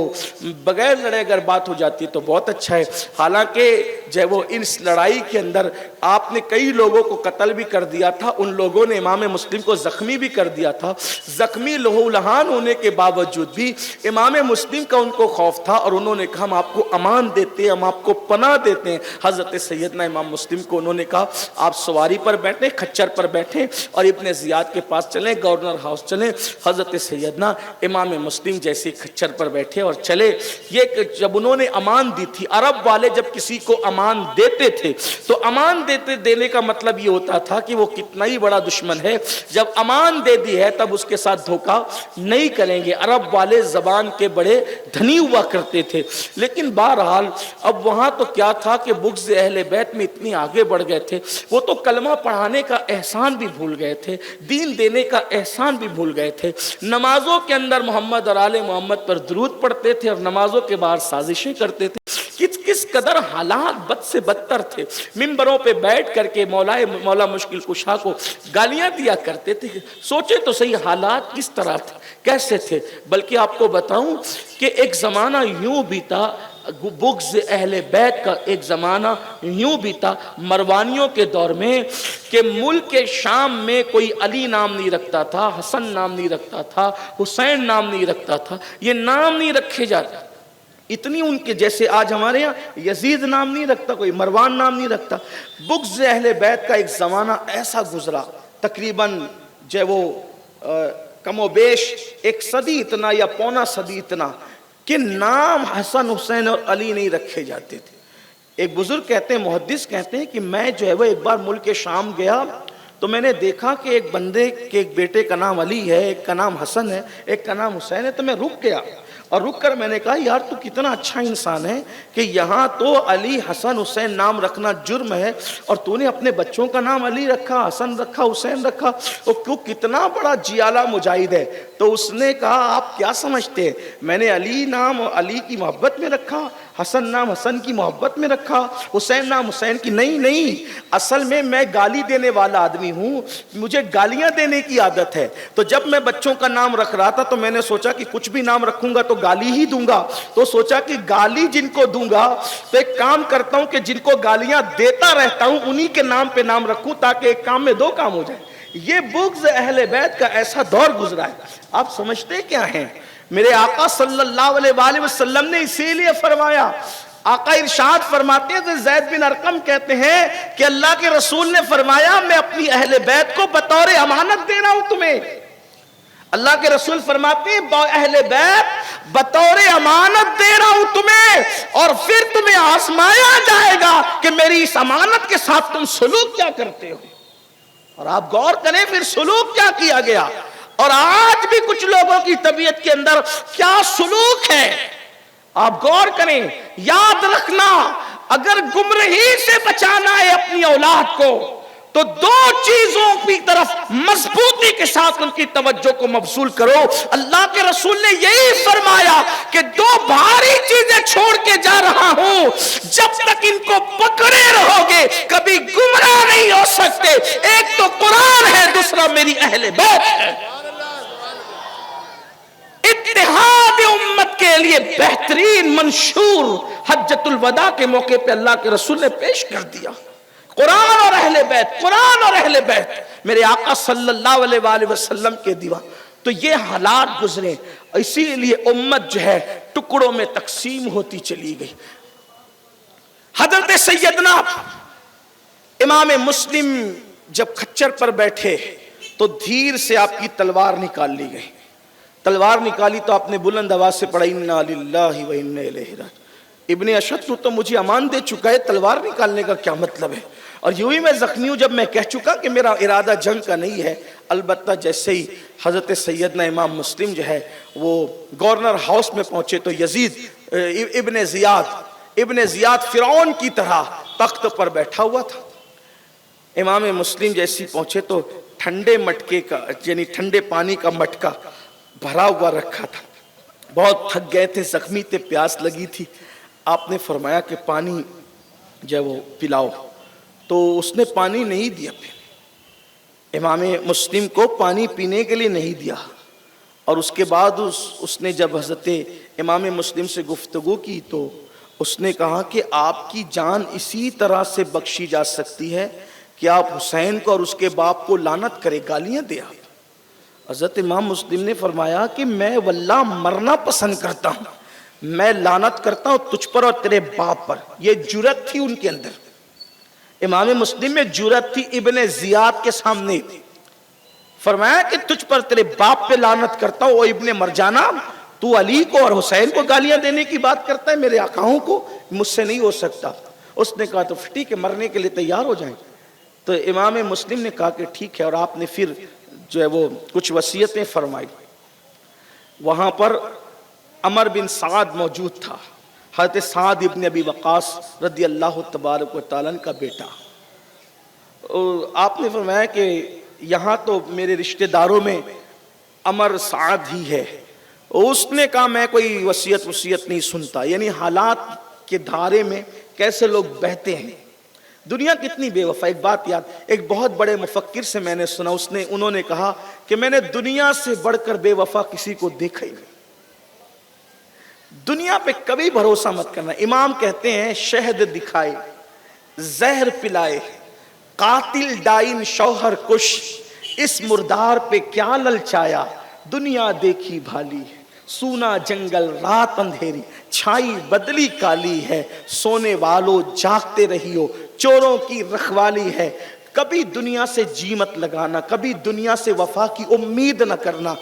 Speaker 1: بغیر لڑے اگر بات ہو جاتی تو بہت اچھا ہے۔ حالانکہ جو ہے وہ اس لڑائی کے اندر آپ نے کئی لوگوں کو قتل بھی کر دیا تھا، ان لوگوں نے امام مسلم کو زخمی بھی کر دیا تھا۔ زخمی لہو لہان ہونے کے باوجود بھی امام مسلم کا ان کو خوف تھا، اور انہوں نے کہا ہم آپ کو امان دیتے ہیں، ہم آپ کو پناہ دیتے ہیں۔ حضرت سیدنا امام مسلم کو انہوں نے کہا آپ سواری پر بیٹھیں، کھچر پر بیٹھیں اور ابن زیاد کے پاس چلیں، گورنر ہاؤس چلیں۔ حضرت سیدنا امام مسلم جیسے کھچر پر بیٹھے اور چلے۔ یہ جب انہوں نے امان دی تھی، عرب والے جب کسی کو امان دیتے تھے تو امان دینے کا مطلب یہ ہوتا تھا کہ وہ کتنا ہی بڑا دشمن ہے، جب امان دے دی ہے تب اس کے ساتھ دھوکہ نہیں کریں گے۔ عرب والے زبان کے بڑے دھنی ہوا کرتے تھے، لیکن بہرحال اب وہاں تو کیا تھا کہ بغض اہل بیت میں اتنی آگے بڑھ گئے تھے، وہ تو کلمہ پڑھانے کا احسان بھی بھول گئے تھے، دین دینے کا احسان بھی بھول گئے تھے۔ نمازوں کے اندر محمد اور آل محمد پر درود پڑھتے تھے اور نمازوں کے باہر سازشیں کرتے تھے۔ کس قدر حالات بد سے بدتر تھے۔ منبروں پہ بیٹھ کر کے مولا مشکل کشا کو گالیاں دیا کرتے تھے۔ سوچے تو صحیح حالات کس طرح تھے، کیسے تھے۔ بلکہ آپ کو بتاؤں کہ ایک زمانہ یوں بیتا، بغض اہل بیت کا ایک زمانہ یوں بیتا مروانیوں کے دور میں کہ ملک شام میں کوئی علی نام نہیں رکھتا تھا، حسن نام نہیں رکھتا تھا، حسین نام نہیں رکھتا تھا، یہ نام نہیں رکھے جاتے۔ اتنی ان کے جیسے آج ہمارے یہاں یزید نام نہیں رکھتا کوئی، مروان نام نہیں رکھتا۔ بغض اہل بیت کا ایک زمانہ ایسا گزرا، تقریباً جو وہ کم و بیش ایک صدی اتنا یا پونا صدی اتنا، کہ نام حسن حسین اور علی نہیں رکھے جاتے تھے۔ ایک بزرگ کہتے ہیں، محدث کہتے ہیں کہ میں جو ہے وہ ایک بار ملک شام گیا تو میں نے دیکھا کہ ایک بندے کے ایک بیٹے کا نام علی ہے، ایک کا نام حسن ہے، ایک کا نام حسین ہے، تو میں رک گیا اور رک کر میں نے کہا یار تو کتنا اچھا انسان ہے کہ یہاں تو علی حسن حسین نام رکھنا جرم ہے اور تو نے اپنے بچوں کا نام علی رکھا، حسن رکھا، حسین رکھا، تو کتنا بڑا جیالہ مجاہد ہے۔ تو اس نے کہا آپ کیا سمجھتے ہیں، میں نے علی نام علی کی محبت میں رکھا، حسن نام حسن کی محبت میں رکھا، حسین نام حسین کی؟ نہیں، اصل میں گالی دینے والا آدمی ہوں، مجھے گالیاں دینے کی عادت ہے۔ تو جب میں بچوں کا نام رکھ رہا تھا تو میں نے سوچا کہ کچھ بھی نام رکھوں گا تو گالی ہی دوں گا، تو سوچا کہ گالی جن کو دوں گا تو ایک کام کرتا ہوں کہ جن کو گالیاں دیتا رہتا ہوں انہی کے نام پہ نام رکھوں، تاکہ ایک کام میں دو کام ہو جائے۔ یہ بغض اہل بیت کا ایسا دور گزرا ہے۔ آپ سمجھتے کیا ہیں؟ میرے آقا صلی اللہ علیہ وآلہ وسلم نے اسی لیے فرمایا، آقا ارشاد فرماتے ہیں، زید بن ارقم کہتے ہیں کہ اللہ کے رسول نے فرمایا میں اپنی اہل بیت کو بطور امانت دے رہا ہوں تمہیں۔ اللہ کے رسول فرماتے ہیں اہل بیت بطور امانت دے رہا ہوں تمہیں، اور پھر تمہیں آزمایا جائے گا کہ میری اس امانت کے ساتھ تم سلوک کیا کرتے ہو۔ اور آپ غور کریں پھر سلوک کیا کیا گیا، اور آج بھی کچھ لوگوں کی طبیعت کے اندر کیا سلوک ہے۔ آپ غور کریں، یاد رکھنا اگر گمراہی سے بچانا ہے اپنی اولاد کو تو دو چیزوں کی طرف مضبوطی کے ساتھ ان کی توجہ کو مبذول کرو۔ اللہ کے رسول نے یہی فرمایا کہ دو بھاری چیزیں چھوڑ کے جا رہا ہوں، جب تک ان کو پکڑے رہو گے کبھی گمراہ نہیں ہو سکتے۔ ایک تو قرآن ہے، دوسرا میری اہل بیت ہے۔ اتحاد امت کے لیے بہترین منشور حجۃ الوداع کے موقع پہ اللہ کے رسول نے پیش کر دیا، قرآن اور اہل بیت، قرآن اور اہل بیت، میرے آقا صلی اللہ علیہ وآلہ وسلم کے دیوان۔ تو یہ حالات گزرے، اسی لیے امت جو ہے ٹکڑوں میں تقسیم ہوتی چلی گئی۔ حضرت سیدنا امام مسلم جب کھچر پر بیٹھے تو دھیر سے آپ کی تلوار نکال لی گئی۔ تلوار نکالی تو آپ نے بلند آواز سے پڑھا انا للہ و انا الیہ راجعون۔ ابن اشد تو مجھے امان دے چکا ہے، تلوار نکالنے کا کیا مطلب ہے؟ اور یوں ہی میں زخمی ہوں جب میں کہہ چکا کہ میرا ارادہ جنگ کا نہیں ہے۔ البتہ جیسے ہی حضرت سیدنا امام مسلم جو ہے وہ گورنر ہاؤس میں پہنچے تو یزید ابن زیاد فرعون کی طرح تخت پر بیٹھا ہوا تھا۔ امام مسلم جیسی پہنچے تو ٹھنڈے مٹکے کا یعنی ٹھنڈے پانی کا مٹکا بھرا ہوا رکھا تھا، بہت تھک گئے تھے، زخمی تھے، پیاس لگی تھی۔ آپ نے فرمایا کہ پانی جو ہے وہ پلاؤ، تو اس نے پانی نہیں دیا پھر امام مسلم کو پانی پینے کے لیے نہیں دیا۔ اور اس کے بعد اس نے جب حضرت امام مسلم سے گفتگو کی تو اس نے کہا کہ آپ کی جان اسی طرح سے بخشی جا سکتی ہے کہ آپ حسین کو اور اس کے باپ کو لعنت کرے، گالیاں دے۔ آپ حضرت امام مسلم نے فرمایا کہ میں واللہ مرنا پسند کرتا ہوں، میں لعنت کرتا ہوں تجھ پر اور تیرے باپ پر۔ یہ جرأت تھی ان کے اندر، امام مسلم میں جرأت تھی ابن زیاد کے سامنے۔ فرمایا کہ تجھ پر تیرے باپ پہ لعنت کرتا ہوں، او ابن مرجانہ تو علی کو اور حسین کو گالیاں دینے کی بات کرتا ہے، میرے آقاؤں کو، مجھ سے نہیں ہو سکتا۔ اس نے کہا تو ٹھیک ہے، مرنے کے لیے تیار ہو جائیں۔ تو امام مسلم نے کہا کہ ٹھیک ہے، اور آپ نے پھر جو ہے وہ کچھ وصیتیں فرمائی۔ وہاں پر عمر بن سعد موجود تھا، حضرت سعد ابن ابی وقاص رضی اللہ تبارک و تعالیٰ کا بیٹا۔ آپ نے فرمایا کہ یہاں تو میرے رشتہ داروں میں عمر سعد ہی ہے۔ اس نے کہا میں کوئی وصیت نہیں سنتا، یعنی حالات کے دھارے میں کیسے لوگ بہتے ہیں، دنیا کتنی بے وفا۔ ایک بات یاد، ایک بہت بڑے مفکر سے میں نے سنا، انہوں نے کہا کہ میں نے دنیا سے بڑھ کر بے وفا کسی کو دیکھا ہی نہیں۔ دنیا پہ کبھی بھروسہ مت کرنا۔ امام کہتے ہیں شہد دکھائے، زہر پلائے، قاتل ڈائن شوہر کش، اس مردار پہ کیا للچایا، دنیا دیکھی بھالی ہے، سونا جنگل رات اندھیری، چھائی بدلی کالی ہے، سونے والوں جاگتے رہیو، چوروں کی رکھوالی ہے۔ کبھی دنیا سے جی مت لگانا، کبھی دنیا سے وفا کی امید نہ کرنا۔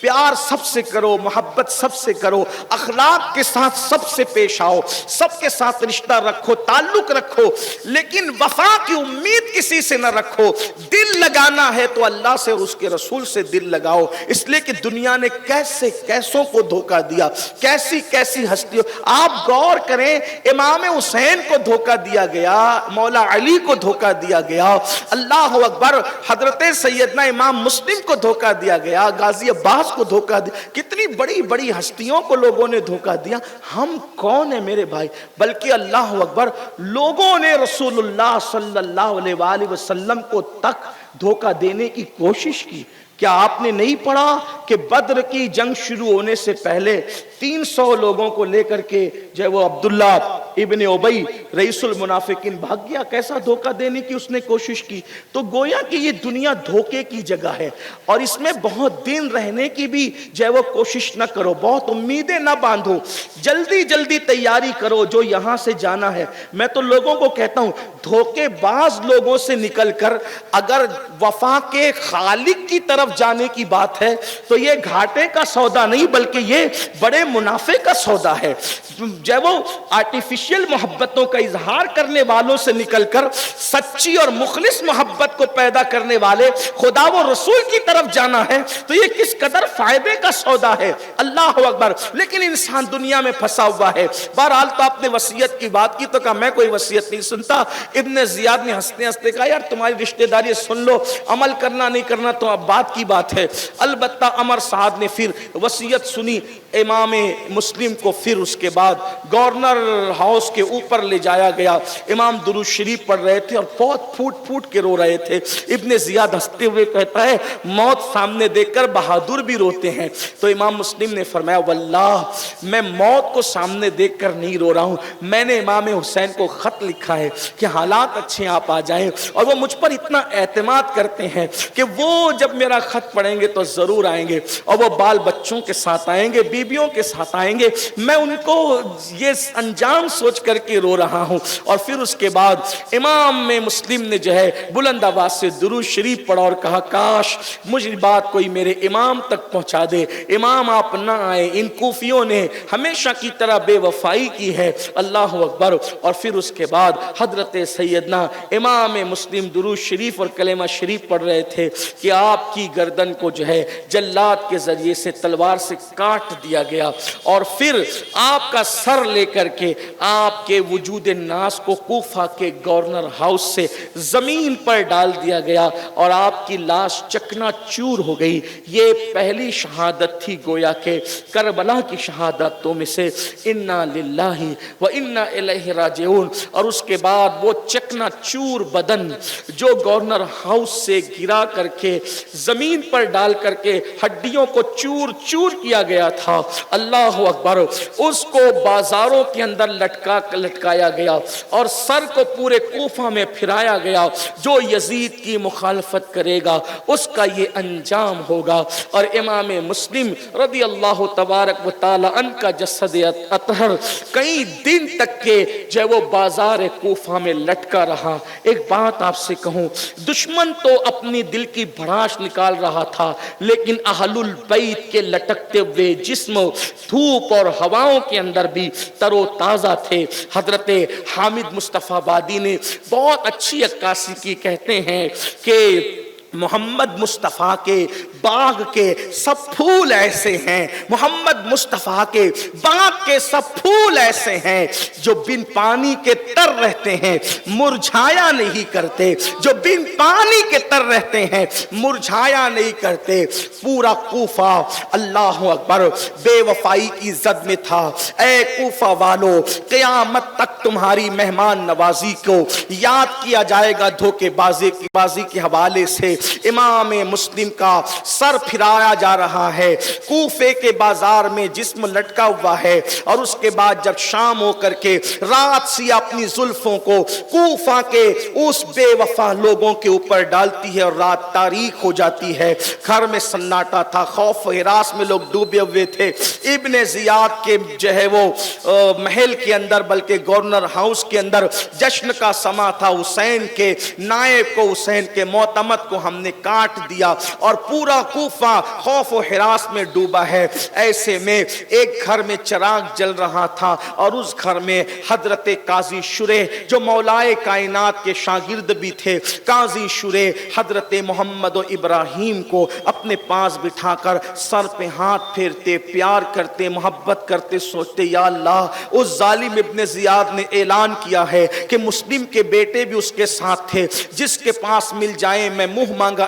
Speaker 1: پیار سب سے کرو، محبت سب سے کرو، اخلاق کے ساتھ سب سے پیش آؤ، سب کے ساتھ رشتہ رکھو، تعلق رکھو، لیکن وفا کی امید کسی سے نہ رکھو۔ دل لگانا ہے تو اللہ سے اور اس کے رسول سے دل لگاؤ، اس لیے کہ دنیا نے کیسوں کو دھوکہ دیا، کیسی ہستیوں۔ آپ غور کریں، امام حسین کو دھوکہ دیا گیا، مولا علی کو دھوکہ دیا گیا، اللہ اکبر، حضرت سیدنا امام مسلم کو دھوکہ دیا گیا، غازی عباس عباس کو دھوکہ دیا، کتنی بڑی بڑی ہستیوں کو لوگوں نے دھوکہ دیا. ہم کون ہیں میرے بھائی؟ بلکہ اللہ اکبر، لوگوں نے رسول اللہ صلی اللہ علیہ وآلہ وسلم کو تک دھوکہ دینے کی کوشش کی. کیا آپ نے نہیں پڑھا کہ بدر کی جنگ شروع ہونے سے پہلے 300 لوگوں کو لے کر کے جو ہے وہ عبداللہ ابن ابی رئیس المنافقین بھاگ گیا؟ کیسا دھوکہ دینے کی اس نے کوشش کی. تو گویا کہ یہ دنیا دھوکے کی جگہ ہے، اور اس میں بہت دن رہنے کی بھی جو ہے وہ کوشش نہ کرو، بہت امیدیں نہ باندھو، جلدی جلدی تیاری کرو جو یہاں سے جانا ہے. میں تو لوگوں کو کہتا ہوں، دھوکے باز لوگوں سے نکل کر اگر وفا کے خالق کی طرف جانے کی بات ہے تو یہ گھاٹے کا سودا نہیں بلکہ یہ بڑے منافع کا سودا ہے. جب وہ آرٹیفیشل محبتوں کا اظہار کرنے والوں سے نکل کر سچی اور مخلص محبت کو پیدا کرنے والے خدا و رسول کی طرف جانا ہے تو یہ کس قدر فائدے کا سودا ہے. اللہ اکبر. لیکن انسان دنیا میں پھنسا ہوا ہے. بہرحال تو آپ نے وصیت کی بات کی تو کہا میں کوئی وصیت نہیں سنتا. ابن زیاد نے ہنستے ہنستے کہا یار تمہاری رشتہ داری سن لو، عمل کرنا نہیں کرنا تو اب بات کی بات ہے. البتہ عمر سعد نے پھر وصیت سنی امام مسلم کو. پھر اس کے بعد گورنر ہاؤس کے اوپر لے جایا گیا. امام درود شریف پڑھ رہے تھے اور بہت پھوٹ پھوٹ کے رو رہے تھے. ابن زیاد ہنستے ہوئے کہتا ہے موت سامنے دیکھ کر بہادر بھی روتے ہیں. تو امام مسلم نے فرمایا واللہ میں موت کو سامنے دیکھ کر نہیں رو رہا ہوں، میں نے امام حسین کو خط لکھا ہے کہ حالات اچھے آپ آ جائیں، اور وہ مجھ پر اتنا اعتماد کرتے ہیں کہ وہ جب میرا خط پڑھیں گے تو ضرور آئیں گے، اور وہ بال بچوں کے ساتھ آئیں گے، بیبیوں کے ساتھ آئیں گے. میں ان کو یہ انجام سوچ کر کے رو رہا ہوں. اور پھر اس کے بعد امام مسلم نے جو ہے بلند آواز سے درود شریف پڑھا اور کہا کاش مجھے بات کوئی میرے امام تک پہنچا دے. امام آپ نہ آئے، ان کوفیوں نے ہمیشہ کی طرح بے وفائی کی ہے. اللہ اکبر. اور پھر اس کے بعد حضرت سیدنا امام مسلم درود شریف اور کلمہ شریف پڑھ رہے تھے کہ آپ کی گردن کو جو ہے جلاد کے ذریعے سے تلوار سے کاٹ دیا گیا، اور پھر آپ کا سر لے کر کے آپ کے وجود ناس کو کوفہ کے گورنر ہاؤس سے زمین پر ڈال دیا گیا اور آپ کی لاش چکنا چور ہو گئی. یہ پہلی شہادت تھی گویا کہ کربلا کی شہادتوں میں سے. انا للہ و انا الیہ راجعون. اور اس کے بعد وہ چکنا چور بدن جو گورنر ہاؤس سے گرا کر کے زمین پر ڈال کر کے ہڈیوں کو چور چور کیا گیا تھا، اللہ اکبر، اس کو بازاروں کے اندر لٹکایا گیا اور سر کو پورے کوفہ میں پھرایا گیا. جو یزید کی مخالفت کرے گا اس کا یہ انجام ہوگا. اور امام مسلم رضی اللہ تبارک و تعالی عنہ کا جسد اطہر کئی دن تک کے جو وہ بازار کوفہ میں لٹکا رہا. ایک بات آپ سے کہوں، دشمن تو اپنی دل کی بھڑاس نکال رہا تھا، لیکن اہل البیت کے لٹکتے ہوئے جسم دھوپ اور ہواؤں کے اندر بھی تر و تازہ تھے. حضرت حامد مصطفیٰ بادی نے بہت اچھی عکاسی کی. کہتے ہیں کہ محمد مصطفیٰ کے باغ کے سب پھول ایسے ہیں، محمد مصطفیٰ کے باغ کے سب پھول ایسے ہیں جو بن پانی کے تر رہتے ہیں مرجھایا نہیں کرتے، جو بن پانی کے تر رہتے ہیں مرجھایا نہیں کرتے. پورا کوفہ اللہ اکبر بے وفائی کی زد میں تھا. اے کوفہ والو، قیامت تک تمہاری مہمان نوازی کو یاد کیا جائے گا دھوکے بازی کے حوالے سے. امام مسلم کا سر پھرایا جا رہا ہے، کوفے کے بازار میں جسم لٹکا ہوا ہے، اور اس کے بعد جب شام ہو کر کے رات سی اپنی زلفوں کو کوفہ کے اس بے وفا لوگوں کے اوپر ڈالتی ہے اور رات تاریک ہو جاتی ہے. گھر میں سناٹا تھا، خوف و ہراس میں لوگ ڈوبے ہوئے تھے. ابن زیاد کے جو ہے وہ محل کے اندر بلکہ گورنر ہاؤس کے اندر جشن کا سما تھا. حسین کے نائب کو، حسین کے معتمد کو ہم نے کاٹ دیا اور پورا کوفہ خوف و ہراس میں ڈوبا ہے. ایسے میں ایک گھر میں چراغ جل رہا تھا اور اس گھر میں حضرت قاضی شریح جو مولائے کائنات کے شاگرد بھی تھے، قاضی شریح حضرت محمد و ابراہیم کو اپنے پاس بٹھا کر سر پہ ہاتھ پھیرتے، پیار کرتے، محبت کرتے، سوچتے یا اللہ اس ظالم ابن زیاد نے اعلان کیا ہے کہ مسلم کے بیٹے بھی اس کے ساتھ تھے، جس کے پاس مل جائیں میں منہ مانگا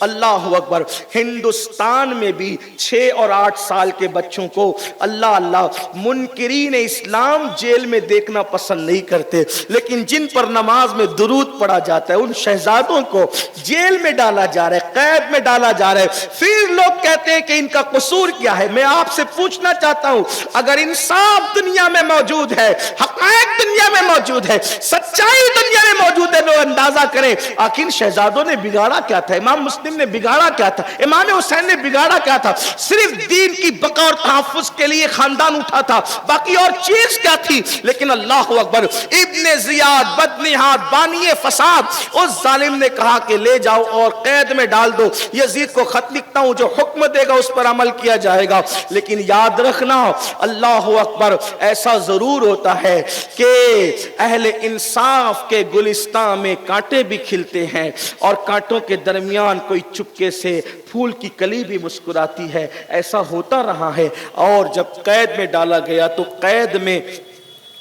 Speaker 1: اللہ اکبر، ہندوستان میں بھی 6 اور 8 سال کے بچوں کو اللہ اللہ منکرین اسلام جیل میں دیکھنا پسند نہیں کرتے، لیکن جن پر نماز میں درود پڑھا جاتا ہے ان شہزادوں کو جیل میں ڈالا جا رہا ہے، قید میں ڈالا جا رہا ہے۔ پھر لوگ کہتے ہیں کہ ان کا قصور کیا ہے؟ میں آپ سے پوچھنا چاہتا ہوں، اگر انصاف دنیا میں موجود ہے، حقائق دنیا میں موجود ہے، سچائی دنیا میں موجود ہے، لوگ اندازہ کریں آخر شہزادوں نے بگاڑا کیا تھا؟ امام مسلم نے بگاڑا کیا تھا؟ امام حسین نے بگاڑا کیا تھا؟ صرف دین کی بقا اور تحفظ کے لیے خاندان اٹھا تھا، باقی اور چیز کیا تھی؟ لیکن اللہ اکبر، ابن زیاد بدنہاد بانی فساد، اس ظالم نے کہا کہ لے جاؤ اور قید میں ڈال دو، یزید کو خط لکھتا ہوں، جو حکم دے گا اس پر عمل کیا جائے گا۔ لیکن یاد رکھنا اللہ اکبر، ایسا ضرور ہوتا ہے کہ اہل انصاف کے گلستان میں کانٹے بھی کھلتے ہیں اور کانٹوں کے درمیان کوئی چپکے سے پھول کی کلی بھی مسکراتی ہے، ایسا ہوتا رہا ہے۔ اور جب قید میں ڈالا گیا تو قید میں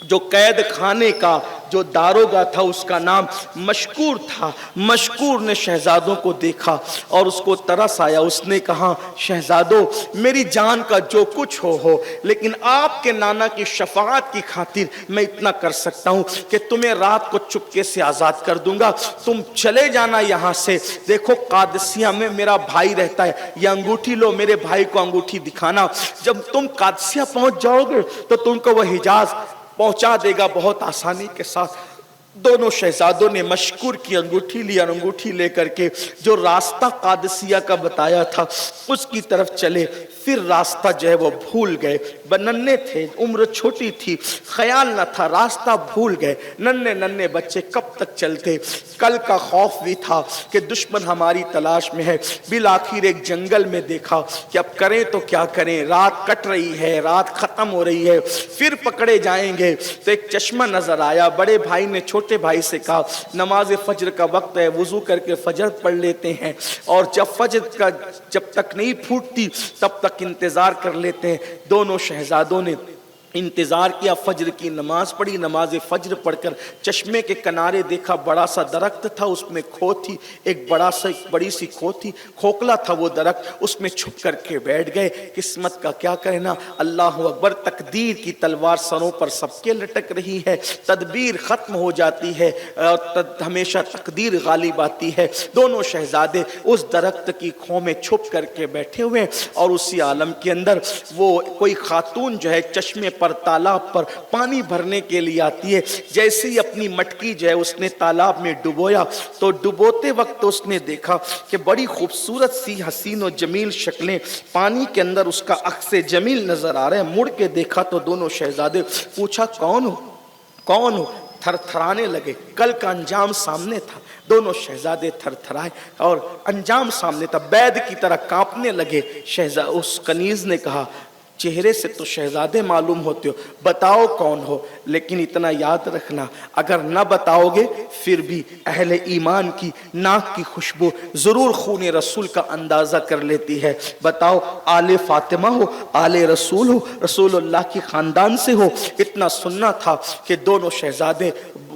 Speaker 1: جو قید خانے کا جو داروغہ تھا اس کا نام مشکور تھا۔ مشکور نے شہزادوں کو دیکھا اور اس کو ترس آیا، اس نے کہا شہزادوں میری جان کا جو کچھ ہو لیکن آپ کے نانا کی شفاعت کی خاطر میں اتنا کر سکتا ہوں کہ تمہیں رات کو چپکے سے آزاد کر دوں گا، تم چلے جانا یہاں سے۔ دیکھو قادسیہ میں میرا بھائی رہتا ہے، یہ انگوٹھی لو، میرے بھائی کو انگوٹھی دکھانا، جب تم قادسیہ پہنچ جاؤ گے تو تم کو وہ حجاز پہنچا دے گا بہت آسانی کے ساتھ۔ دونوں شہزادوں نے مشکور کی انگوٹھی لی اور انگوٹھی لے کر کے جو راستہ قادسیہ کا بتایا تھا اس کی طرف چلے۔ پھر راستہ جو ہے وہ بھول گئے، ننھے تھے، عمر چھوٹی تھی، خیال نہ تھا، راستہ بھول گئے۔ ننھے بچے کب تک چلتے؟ کل کا خوف بھی تھا کہ دشمن ہماری تلاش میں ہے۔ بالآخر ایک جنگل میں دیکھا کہ اب کریں تو کیا کریں، رات کٹ رہی ہے، رات ختم ہو رہی ہے، پھر پکڑے جائیں گے۔ تو ایک چشمہ نظر آیا، بڑے بھائی نے چھوٹے بھائی سے کہا نماز فجر کا وقت ہے، وضو کر کے فجر پڑھ لیتے ہیں، اور جب فجر کا جب تک نہیں پھوٹتی تب تک انتظار کر لیتے ہیں۔ دونوں شہزادوں نے انتظار کیا، فجر کی نماز پڑھی، نماز فجر پڑھ کر چشمے کے کنارے دیکھا بڑا سا درخت تھا، اس میں کھو تھی، ایک بڑی سی کھو تھی، کھوکھلا تھا وہ درخت، اس میں چھپ کر کے بیٹھ گئے۔ قسمت کا کیا کہنا، اللہ اکبر، تقدیر کی تلوار سروں پر سب کے لٹک رہی ہے، تدبیر ختم ہو جاتی ہے اور ہمیشہ تقدیر غالب آتی ہے۔ دونوں شہزادے اس درخت کی کھو میں چھپ کر کے بیٹھے ہوئے اور اسی عالم کے اندر وہ کوئی خاتون جو ہے چشمے پر تالاب پر پانی بھرنے کے لیے آتی ہے، جیسے ہی اپنی مٹکی جو ہے اس نے تالاب میں ڈبویا تو ڈبوتے وقت اس نے دیکھا کہ بڑی خوبصورت سی حسین و جمیل شکلیں پانی کے اندر اس کا عکس جمیل نظر آ رہے ہیں۔ مڑ کے دیکھا تو دونوں شہزادے پوچھا کون ہو؟ تھر تھرانے لگے، کل کا انجام سامنے تھا، دونوں شہزادے تھر تھرائے اور انجام سامنے تھا، بید کی طرح کانپنے لگے۔ اس کنیز نے کہا چہرے سے تو شہزادے معلوم ہوتے ہو، بتاؤ کون ہو، لیکن اتنا یاد رکھنا اگر نہ بتاؤ گے پھر بھی اہل ایمان کی ناک کی خوشبو ضرور خون رسول کا اندازہ کر لیتی ہے۔ بتاؤ آل فاطمہ ہو، آل رسول ہو، رسول اللہ کی خاندان سے ہو؟ اتنا سننا تھا کہ دونوں شہزادے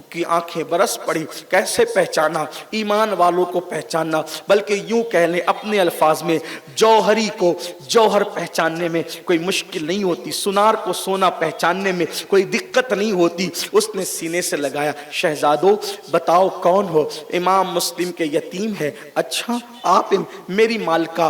Speaker 1: کی آنکھیں برس پڑی۔ کیسے پہچانا؟ ایمان والوں کو پہچاننا، بلکہ یوں کہہ لیں اپنے الفاظ میں، جوہری کو جوہر پہچاننے میں کوئی مشکل نہیں ہوتی، سونار کو سونا پہچاننے میں کوئی دقت نہیں ہوتی۔ اس نے سینے سے لگایا، شہزادوں بتاؤ کون ہو؟ امام مسلم کے یتیم ہے۔ اچھا آپ میری مالکہ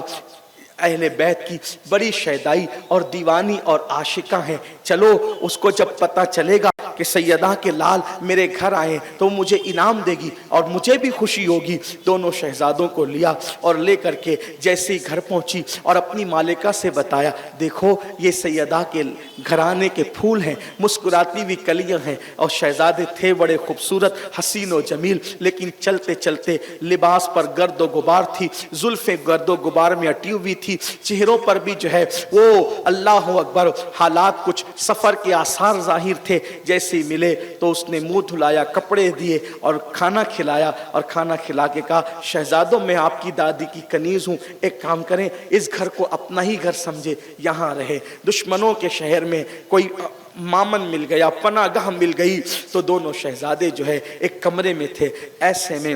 Speaker 1: اہل بیت کی بڑی شیدائی اور دیوانی اور عاشقہ ہیں، چلو اس کو جب پتہ چلے گا کہ سیدہ کے لال میرے گھر آئے تو مجھے انعام دے گی اور مجھے بھی خوشی ہوگی۔ دونوں شہزادوں کو لیا اور لے کر کے جیسے ہی گھر پہنچی اور اپنی مالکہ سے بتایا، دیکھو یہ سیدہ کے گھرانے کے پھول ہیں، مسکراتی ہوئی کلیاں ہیں، اور شہزادے تھے بڑے خوبصورت حسین و جمیل، لیکن چلتے چلتے لباس پر گرد و غبار تھی، زلفیں گرد و غبار میں اٹی ہوئی تھی، چہروں پر بھی جو ہے وہ اللہ اکبر حالات کچھ سفر کے آثار ظاہر تھے۔ جیسے ملے تو اس نے منہ دھلایا، کپڑے دیے اور کھانا کھلایا، اور کھانا کھلا کے کہا شہزادوں میں آپ کی دادی کی کنیز ہوں، ایک کام کریں اس گھر کو اپنا ہی گھر سمجھے، یہاں رہے۔ دشمنوں کے شہر میں کوئی مامن مل گیا، پناہ گاہ مل گئی، تو دونوں شہزادے جو ہے ایک کمرے میں تھے۔ ایسے میں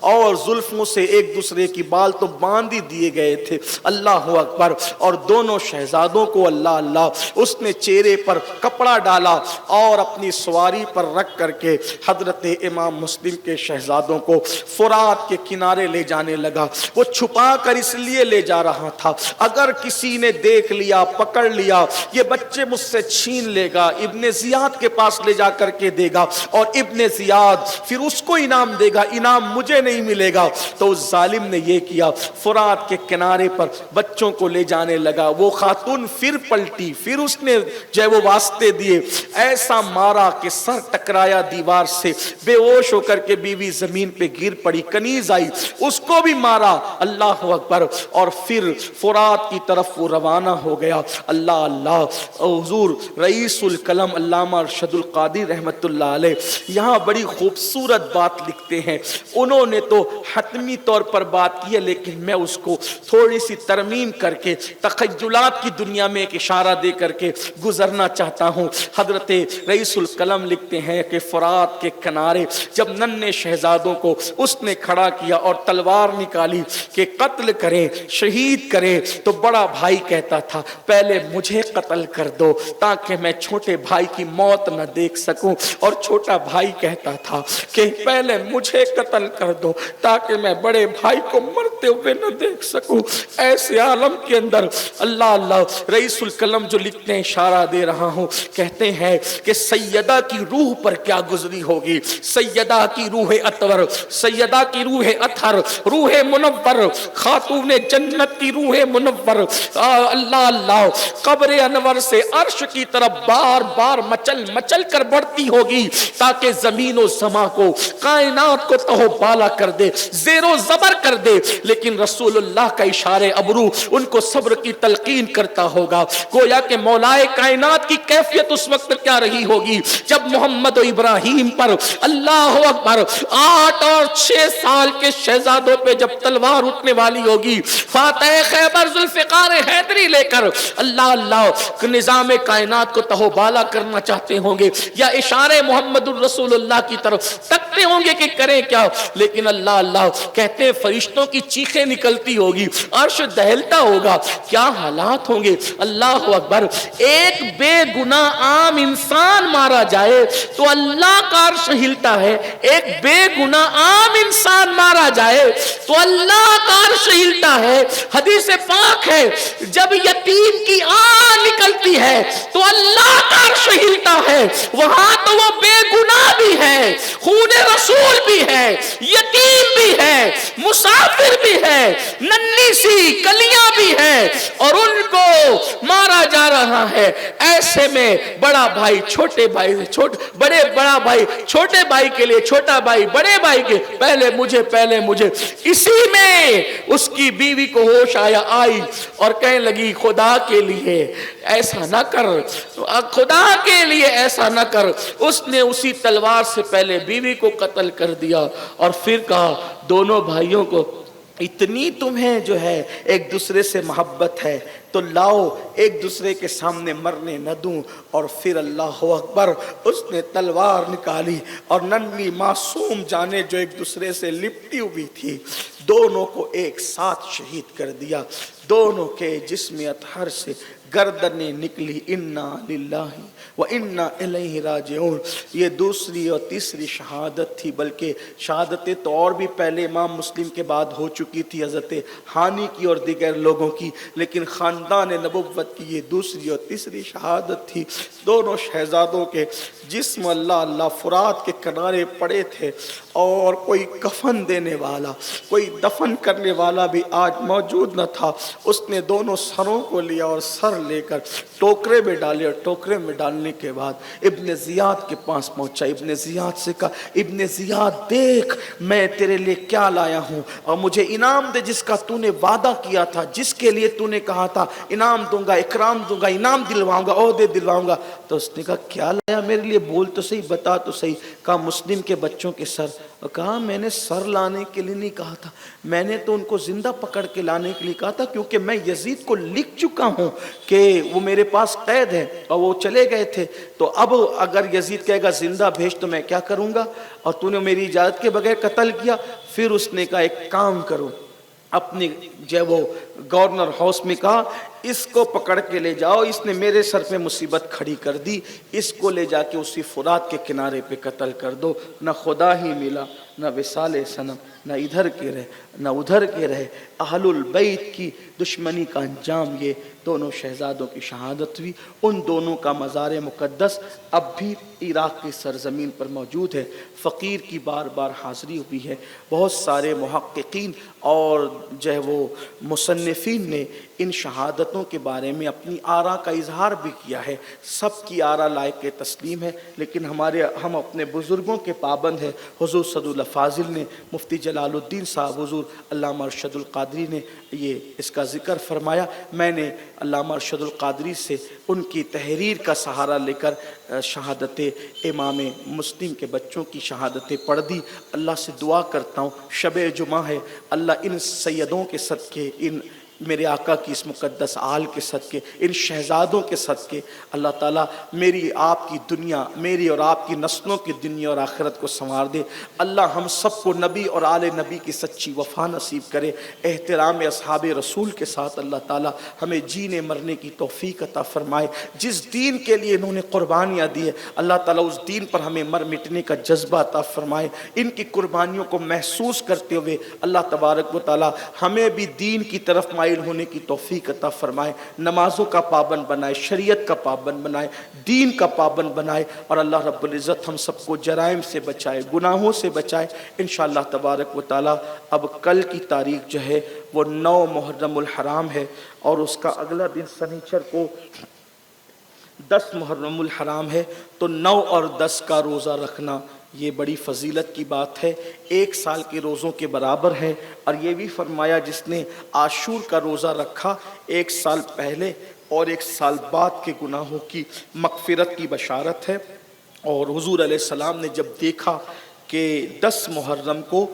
Speaker 1: اور زلفوں سے ایک دوسرے کی بال تو باندھ ہی دیے گئے تھے. اللہ اکبر. اور دونوں شہزادوں کو اللہ اللہ اس نے چہرے پر کپڑا ڈالا اور اپنی سواری پر رکھ کر کے حضرت امام مسلم کے شہزادوں کو فرات کے کنارے لے جانے لگا. وہ چھپا کر اس لیے لے جا رہا تھا اگر کسی نے دیکھ لیا پکڑ لیا یہ بچے مجھ سے چھین لے گا, ابن زیاد کے پاس لے جا کر کے دے گا اور ابن زیاد پھر اس کو انعام دے گا, انعام مجھے نہیں ملے گا. تو اس ظالم نے یہ کیا, فرات کے کنارے پر بچوں کو لے جانے لگا. وہ خاتون پھر پلٹی, پھر اس نے جو وہ واسطے دیے, ایسا مارا کہ سر ٹکرایا دیوار سے, بے ہوش ہو کر کے بیوی زمین پہ گر پڑی. کنیز آئی اس کو بھی مارا. اللہ اکبر. اور پھر فرات کی طرف وہ روانہ ہو گیا. اللہ اللہ. حضور رئیس القلم علامہ ارشد القادری رحمت اللہ علیہ یہاں بڑی خوبصورت بات لکھتے ہیں. انہوں نے تو حتمی طور پر بات کی ہے لیکن میں اس کو تھوڑی سی ترمیم کر کے تخیلات کی دنیا میں ایک اشارہ دے کر کے گزرنا چاہتا ہوں. حضرت رئیس القلم لکھتے ہیں کہ فرات کے کنارے جب ننھے شہزادوں کو اس نے کھڑا کیا اور تلوار نکالی کہ قتل کریں شہید کریں, تو بڑا بھائی کہتا تھا پہلے مجھے قتل کر دو تاکہ میں چھوٹے بھائی کی موت نہ دیکھ سکوں, اور چھوٹا بھائی کہتا تھا کہ پہلے مجھے قتل کر دو تاکہ میں بڑے بھائی کو مرتے ہوئے نہ دیکھ سکوں. ایسے عالم کے اندر اللہ اللہ رئیس القلم جو لکھتے ہیں اشارہ دے رہا ہوں, کہتے ہیں کہ سیدہ کی روح پر کیا گزری ہوگی. سیدہ کی روح اطہر, سیدہ کی روح اطہر, روح منور, خاتون جنت کی روح منور. اللہ اللہ. قبر انور سے عرش کی طرف بار بار مچل مچل کر بڑھتی ہوگی تاکہ زمین و سما کو کائنات کو تہو بالا کر دے, زیر و زبر کر دے. لیکن رسول اللہ کا اشارے ابرو ان کو صبر کی تلقین کرتا ہوگا. گویا کہ مولائے کائنات کی کیفیت اس وقت کیا رہی ہوگی جب محمد و ابراہیم پر اللہ اکبر 8 اور 6 سال کے شہزادوں پہ جب تلوار اٹھنے والی ہوگی. فاتح خیبر ذوالفقار حیدری لے کر اللہ اللہ نظام کائنات کو تہو بالا کرنا چاہتے ہوں گے یا اشارے محمد الرسول اللہ کی طرف تکتے ہوں گے کہ کریں کیا. لیکن اللہ اللہ کہتے ہیں فرشتوں کی چیخیں نکلتی ہوگی, عرش دہلتا ہوگا, کیا حالات ہوں گے. اللہ اکبر. ایک بے گناہ عام انسان مارا جائے تو اللہ کا عرش ہلتا ہے, ایک بے گناہ عام انسان مارا جائے تو اللہ کا عرش ہلتا ہے. حدیث پاک ہے جب یتیم کی آن نکلتی ہے تو اللہ کا عرش ہلتا ہے. وہاں تو وہ بے گناہ بھی ہے, خون رسول بھی ہے, یتیم بھی ہے, مسافر بھی ہے, ننھی سی کلیاں بھی ہے, اور ان کو مارا جا رہا ہے. ایسے میں بڑا بھائی چھوٹے بھائی بڑا بھائی چھوٹے بھائی کے لیے, چھوٹا بھائی بڑے بھائی کے پہلے مجھے. اسی میں اس کی بیوی کو ہوش آئی اور کہنے لگی خدا کے لیے ایسا نہ کر, خدا کے لیے ایسا نہ کر. اس نے اسی تلوار سے پہلے بیوی کو قتل کر دیا اور پھر کہا دونوں بھائیوں کو اتنی تمہیں جو ہے ایک دوسرے سے محبت ہے تو لاؤ ایک دوسرے کے سامنے مرنے نہ دوں. اور پھر اللہ اکبر اس نے تلوار نکالی اور ننھی معصوم جانیں جو ایک دوسرے سے لپٹی ہوئی تھی دونوں کو ایک ساتھ شہید کر دیا. دونوں کے جسم اطہر سے گردنیں نکلی. انا للہ و انا الیہ راجعون. یہ دوسری اور تیسری شہادت تھی, بلکہ شہادتیں تو اور بھی پہلے امام مسلم کے بعد ہو چکی تھی حضرت ہانی کی اور دیگر لوگوں کی, لیکن خاندان نبوت کی یہ دوسری اور تیسری شہادت تھی. دونوں شہزادوں کے جسم اللہ اللہ فرات کے کنارے پڑے تھے اور کوئی کفن دینے والا, کوئی دفن کرنے والا بھی آج موجود نہ تھا. اس نے دونوں سروں کو لیا اور سر لے کر ٹوکرے میں ڈالے, اور ٹوکرے میں ڈالنے کے بعد ابن زیاد کے پاس پہنچا. ابن زیاد سے کہا ابن زیاد دیکھ میں تیرے لیے کیا لایا ہوں, اور مجھے انعام دے جس کا تو نے وعدہ کیا تھا, جس کے لیے تو نے کہا تھا انعام دوں گا, اکرام دوں گا, انعام دلواؤں گا, عہدے دلواؤں گا. تو اس نے کہا کیا لایا میرے لیے, بول تو صحیح, بتا تو صحیح. کہا مسلم کے بچوں کے سر. کہا میں نے سر لانے کے لیے نہیں کہا تھا، میں نے تو ان کو زندہ پکڑ کے لانے کے لیے کہا تھا، کیونکہ میں یزید کو لکھ چکا ہوں کہ وہ میرے پاس قید ہے اور وہ چلے گئے تھے، تو اب اگر یزید کہے گا زندہ بھیج تو میں کیا کروں گا، اور تو نے میری اجازت کے بغیر قتل کیا۔ پھر اس نے کہا ایک کام کرو، اپنی جو وہ گورنر ہاؤس میں کہا اس کو پکڑ کے لے جاؤ، اس نے میرے سر پہ مصیبت کھڑی کر دی، اس کو لے جا کے اسی فرات کے کنارے پہ قتل کر دو، نہ خدا ہی ملا نہ وصال صنم، نہ ادھر کے رہے نہ ادھر کے رہے، اہل البیت کی دشمنی کا انجام یہ دونوں شہزادوں کی شہادت ہوئی۔ ان دونوں کا مزار مقدس اب بھی عراق کی سرزمین پر موجود ہے، فقیر کی بار بار حاضری ہوئی ہے، بہت سارے محققین اور جو ہے وہ مصنفین نے ان شہادتوں کے بارے میں اپنی آراء کا اظہار بھی کیا ہے، سب کی آراء لائق تسلیم ہے، لیکن ہم اپنے بزرگوں کے پابند ہیں۔ حضور صد اللہ فاضل نے، مفتی جلال الدین صاحب حضور علامہ ارشد القادری نے یہ اس کا ذکر فرمایا، میں نے علامہ ارشد القادری سے ان کی تحریر کا سہارا لے کر شہادت امام مسلم کے بچوں کی شہادتیں پڑھ دی۔ اللہ سے دعا کرتا ہوں شب جمعہ ہے، اللہ ان سیدوں کے صدقے، ان میرے آقا کی اس مقدس آل کے صدقے، ان شہزادوں کے صدقے اللہ تعالیٰ میری آپ کی دنیا، میری اور آپ کی نسلوں کی دنیا اور آخرت کو سنوار دے۔ اللہ ہم سب کو نبی اور آل نبی کی سچی وفا نصیب کرے، احترام اصحاب رسول کے ساتھ اللہ تعالیٰ ہمیں جینے مرنے کی توفیق عطا فرمائے۔ جس دین کے لیے انہوں نے قربانیاں دی ہے اللہ تعالیٰ اس دین پر ہمیں مر مٹنے کا جذبہ عطا فرمائے۔ ان کی قربانیوں کو محسوس کرتے ہوئے اللہ تبارک و تعالیٰ ہمیں بھی دین کی طرف مائل ہونے کی توفیق عطا فرمائے، نمازوں کا پابند بنائے، شریعت کا پابند بنائے، دین کا پابند بنائے، اور اللہ رب العزت ہم سب کو جرائم سے بچائے، گناہوں سے بچائے انشاءاللہ تبارک و تعالیٰ۔ اب کل کی تاریخ جو ہے وہ 9 محرم الحرام ہے، اور اس کا اگلا دن سنیچر کو 10 محرم الحرام ہے، تو 9 اور 10 کا روزہ رکھنا یہ بڑی فضیلت کی بات ہے، 1 سال کے روزوں کے برابر ہے۔ اور یہ بھی فرمایا جس نے عاشور کا روزہ رکھا 1 سال پہلے اور 1 سال بعد کے گناہوں کی مغفرت کی بشارت ہے۔ اور حضور علیہ السلام نے جب دیکھا کہ 10 محرم کو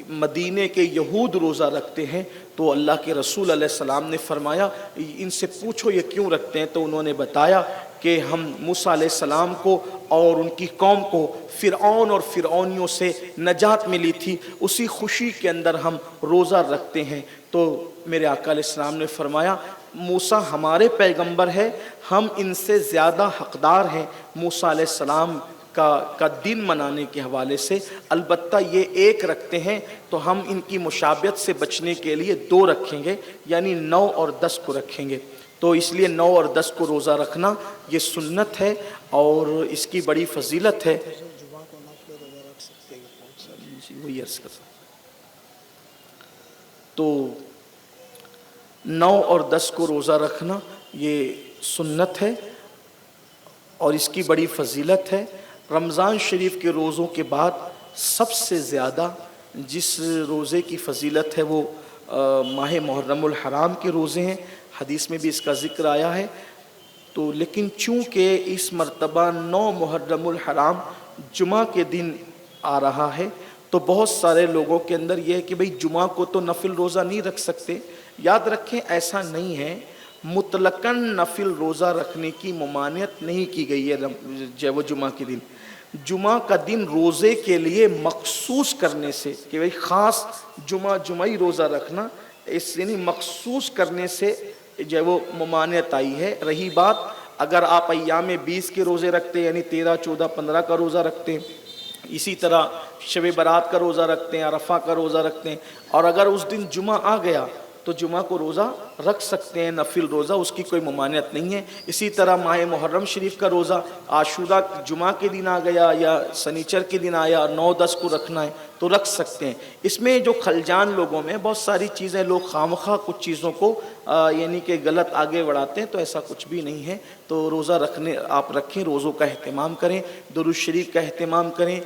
Speaker 1: مدینے کے یہود روزہ رکھتے ہیں تو اللہ کے رسول علیہ السلام نے فرمایا ان سے پوچھو یہ کیوں رکھتے ہیں، تو انہوں نے بتایا کہ ہم موسیٰ علیہ السلام کو اور ان کی قوم کو فرعون اور فرعونیوں سے نجات ملی تھی، اسی خوشی کے اندر ہم روزہ رکھتے ہیں۔ تو میرے آقا علیہ السلام نے فرمایا موسیٰ ہمارے پیغمبر ہے، ہم ان سے زیادہ حقدار ہیں موسیٰ علیہ السلام کا دن منانے کے حوالے سے، البتہ یہ 1 رکھتے ہیں تو ہم ان کی مشابہت سے بچنے کے لیے 2 رکھیں گے، یعنی 9 اور 10 کو رکھیں گے۔ تو اس لیے 9 اور 10 کو روزہ رکھنا یہ سنت ہے اور اس کی بڑی فضیلت ہے۔ وہی عرض کر تو 9 اور 10 کو روزہ رکھنا یہ سنت ہے اور اس کی بڑی فضیلت ہے۔ رمضان شریف کے روزوں کے بعد سب سے زیادہ جس روزے کی فضیلت ہے وہ ماہ محرم الحرام کے روزے ہیں، حدیث میں بھی اس کا ذکر آیا ہے۔ تو لیکن چونکہ اس مرتبہ 9 محرم الحرام جمعہ کے دن آ رہا ہے تو بہت سارے لوگوں کے اندر یہ ہے کہ بھئی جمعہ کو تو نفل روزہ نہیں رکھ سکتے۔ یاد رکھیں ایسا نہیں ہے، مطلقاً نفل روزہ رکھنے کی ممانعت نہیں کی گئی ہے جو وہ جمعہ کے دن، جمعہ کا دن روزے کے لیے مخصوص کرنے سے کہ بھئی خاص جمعہی روزہ رکھنا، اس یعنی مخصوص کرنے سے جو وہ ممانعت آئی ہے۔ رہی بات اگر آپ ایام 20 کے روزے رکھتے یعنی 13، 14، 15 کا روزہ رکھتے ہیں، اسی طرح شب برات کا روزہ رکھتے ہیں، عرفہ کا روزہ رکھتے ہیں، اور اگر اس دن جمعہ آ گیا تو جمعہ کو روزہ رکھ سکتے ہیں، نفل روزہ، اس کی کوئی ممانعت نہیں ہے۔ اسی طرح ماہ محرم شریف کا روزہ عاشورہ جمعہ کے دن آ گیا یا سنیچر کے دن آیا اور 9، 10 کو رکھنا ہے تو رکھ سکتے ہیں۔ اس میں جو خلجان لوگوں میں بہت ساری چیزیں لوگ خواہ کچھ چیزوں کو یعنی کہ غلط آگے بڑھاتے ہیں، تو ایسا کچھ بھی نہیں ہے۔ تو روزہ رکھنے آپ رکھیں، روزوں کا اہتمام کریں، درود شریف کا اہتمام کریں،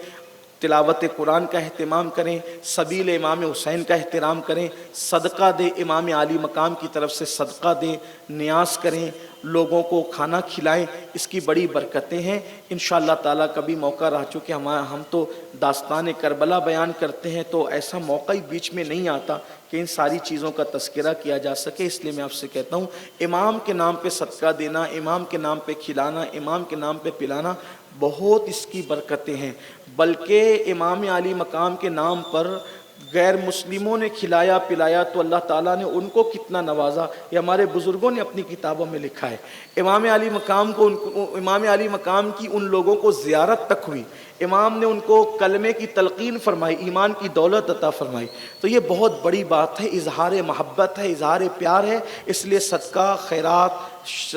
Speaker 1: تلاوت قرآن کا اہتمام کریں، سبیل امام حسین کا احترام کریں، صدقہ دیں، امام عالی مقام کی طرف سے صدقہ دیں، نیاز کریں، لوگوں کو کھانا کھلائیں، اس کی بڑی برکتیں ہیں انشاءاللہ تعالیٰ۔ کبھی موقع رہ چکے ہم تو داستان کربلا بیان کرتے ہیں تو ایسا موقع ہی بیچ میں نہیں آتا کہ ان ساری چیزوں کا تذکرہ کیا جا سکے، اس لیے میں آپ سے کہتا ہوں امام کے نام پہ صدقہ دینا، امام کے نام پہ کھلانا، امام کے نام پہ پلانا، بہت اس کی برکتیں ہیں۔ بلکہ امام علی مقام کے نام پر غیر مسلموں نے کھلایا پلایا تو اللہ تعالیٰ نے ان کو کتنا نوازا، یہ ہمارے بزرگوں نے اپنی کتابوں میں لکھا ہے۔ امام علی مقام کی ان لوگوں کو زیارت تک ہوئی، امام نے ان کو کلمے کی تلقین فرمائی، ایمان کی دولت عطا فرمائی، تو یہ بہت بڑی بات ہے، اظہار محبت ہے، اظہار پیار ہے۔ اس لیے صدقہ، خیرات،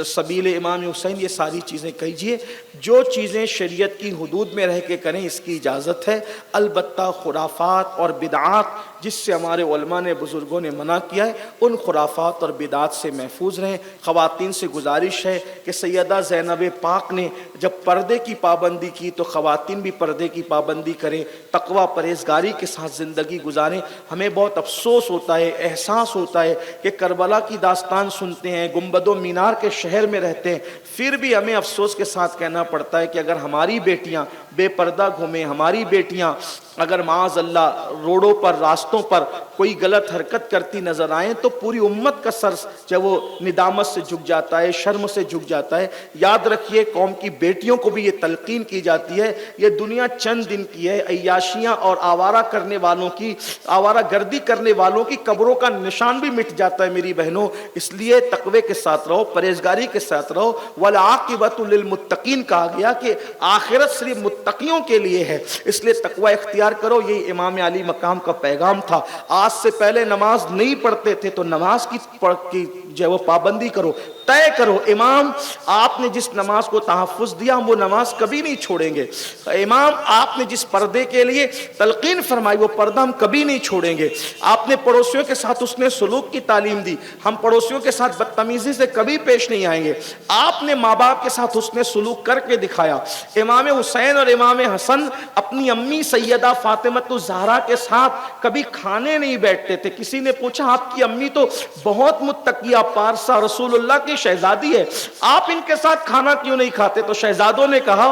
Speaker 1: سبیل امام حسین، یہ ساری چیزیں کیجئے۔ جو چیزیں شریعت کی حدود میں رہ کے کریں اس کی اجازت ہے، البتہ خرافات اور بدعات جس سے ہمارے علماء نے بزرگوں نے منع کیا ہے، ان خرافات اور بدعات سے محفوظ رہیں۔ خواتین سے گزارش ہے کہ سیدہ زینب پاک نے جب پردے کی پابندی کی تو خواتین بھی پردے کی پابندی کریں، تقوی پرہیزگاری کے ساتھ زندگی گزاریں۔ ہمیں بہت افسوس ہوتا ہے، احساس ہوتا ہے کہ کربلا کی داستان سنتے ہیں، گنبد و مینار کے شہر میں رہتے ہیں، پھر بھی ہمیں افسوس کے ساتھ کہنا پڑتا ہے کہ اگر ہماری بیٹیاں بے پردہ گھومیں، ہماری بیٹیاں اگر معاذ اللہ روڈوں پر، راستوں پر کوئی غلط حرکت کرتی نظر آئیں تو پوری امت کا سر جب وہ ندامت سے جھک جاتا ہے، شرم سے جھک جاتا ہے۔ یاد رکھیے قوم کی بیٹیوں کو بھی یہ تلقین کی جاتی ہے، یہ دنیا چند دن کی ہے، عیاشیاں اور آوارہ کرنے والوں کی، آوارہ گردی کرنے والوں کی قبروں کا نشان بھی مٹ جاتا ہے میری بہنوں۔ اس لیے تقوی کے ساتھ رہو، پرہیزگاری کے ساتھ رہو۔ والعاقبۃ للمتقین کہا گیا کہ آخرت صرف متقیوں کے لیے ہے، اس لیے تقوی اختیار کرو۔ یہ امام علی مقام کا پیغام تھا۔ آج سے پہلے نماز نہیں پڑھتے تھے تو نماز کی جو وہ پابندی کرو، طے کرو۔ امام آپ نے جس نماز کو تحفظ دیا ہم وہ نماز کبھی نہیں چھوڑیں گے۔ امام آپ نے جس پردے کے لیے تلقین فرمائی وہ پردہ ہم کبھی نہیں چھوڑیں گے۔ آپ نے پڑوسیوں کے ساتھ حسن سلوک کی تعلیم دی، ہم پڑوسیوں کے ساتھ بدتمیزی سے کبھی پیش نہیں آئیں گے۔ آپ نے ماں باپ کے ساتھ حسن سلوک کر کے دکھایا۔ امام حسین اور امام حسن اپنی امی سیدہ فاطمۃ الزہرا کے ساتھ کبھی کھانے نہیں بیٹھتے تھے۔ کسی نے پوچھا آپ کی امی تو بہت متقیہ پارسا رسول اللہ کی شہزادی ہے، آپ ان کے ساتھ کھانا کیوں نہیں کھاتے؟ تو شہزادوں نے کہا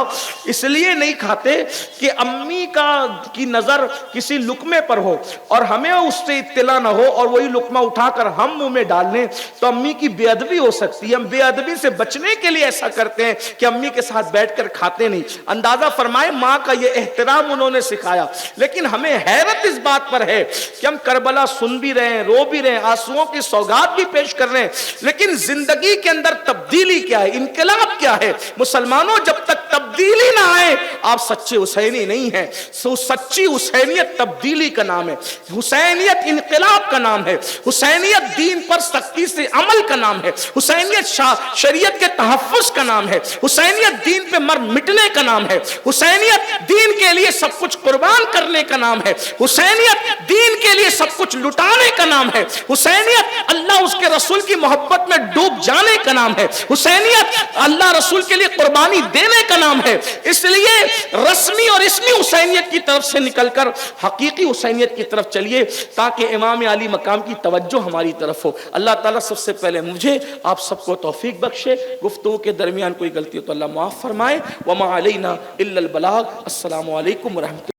Speaker 1: اس لیے نہیں کھاتے کہ امی کی نظر کسی لقمے پر ہو اور ہمیں اس سے اطلاع نہ ہو اور وہی لقمہ اٹھا کر ہم منہ میں ڈال لیں تو امی کی بے ادبی ہو سکتی ہے۔ ہم بے ادبی سے بچنے کے لیے ایسا کرتے ہیں کہ امی کے ساتھ بیٹھ کر کھاتے نہیں۔ اندازہ فرمائے ماں کا یہ احترام انہوں نے سکھایا۔ لیکن ہمیں حیرت اس بات پر ہے کہ ہم کربلا سن بھی رہے ہیں، رو بھی رہے ہیں، آنسوؤں کی سوگات بھی پیش کر رہے ہیں، لیکن زندگی کے اندر تبدیلی کیا ہے، انقلاب کیا ہے؟ مسلمانوں جب تک تبدیلی نہ آئے آپ سچے حسینی نہیں ہیں۔ سچی حسینیت تبدیلی کا نام ہے، حسینیت انقلاب کا نام ہے، حسینیت دین پر سختی سے عمل کا نام ہے، حسینیت شریعت کے تحفظ کا نام ہے، حسینیت دین پہ مر مٹنے کا نام ہے، حسینیت دین کے لیے سب کچھ قربان کرنے کا نام ہے، حسینیت دین کے لیے سب کچھ لٹانے کا نام ہے، حسینیت اللہ اس کے رسول کی محبت میں ڈوب جانے کا نام ہے، حسینیت اللہ رسول کے لیے قربانی دینے کا نام ہے۔ اس لیے رسمی اور اسمی حسینیت کی طرف سے نکل کر حقیقی حسینیت کی طرف چلیے تاکہ امام علی مقام کی توجہ ہماری طرف ہو۔ اللہ تعالیٰ سب سے پہلے مجھے آپ سب کو توفیق بخشے، گفتگو کے درمیان کوئی غلطی ہو تو اللہ معاف فرمائے۔ وما علینا الا البلاغ۔ السلام علیکم ورحمۃ اللہ۔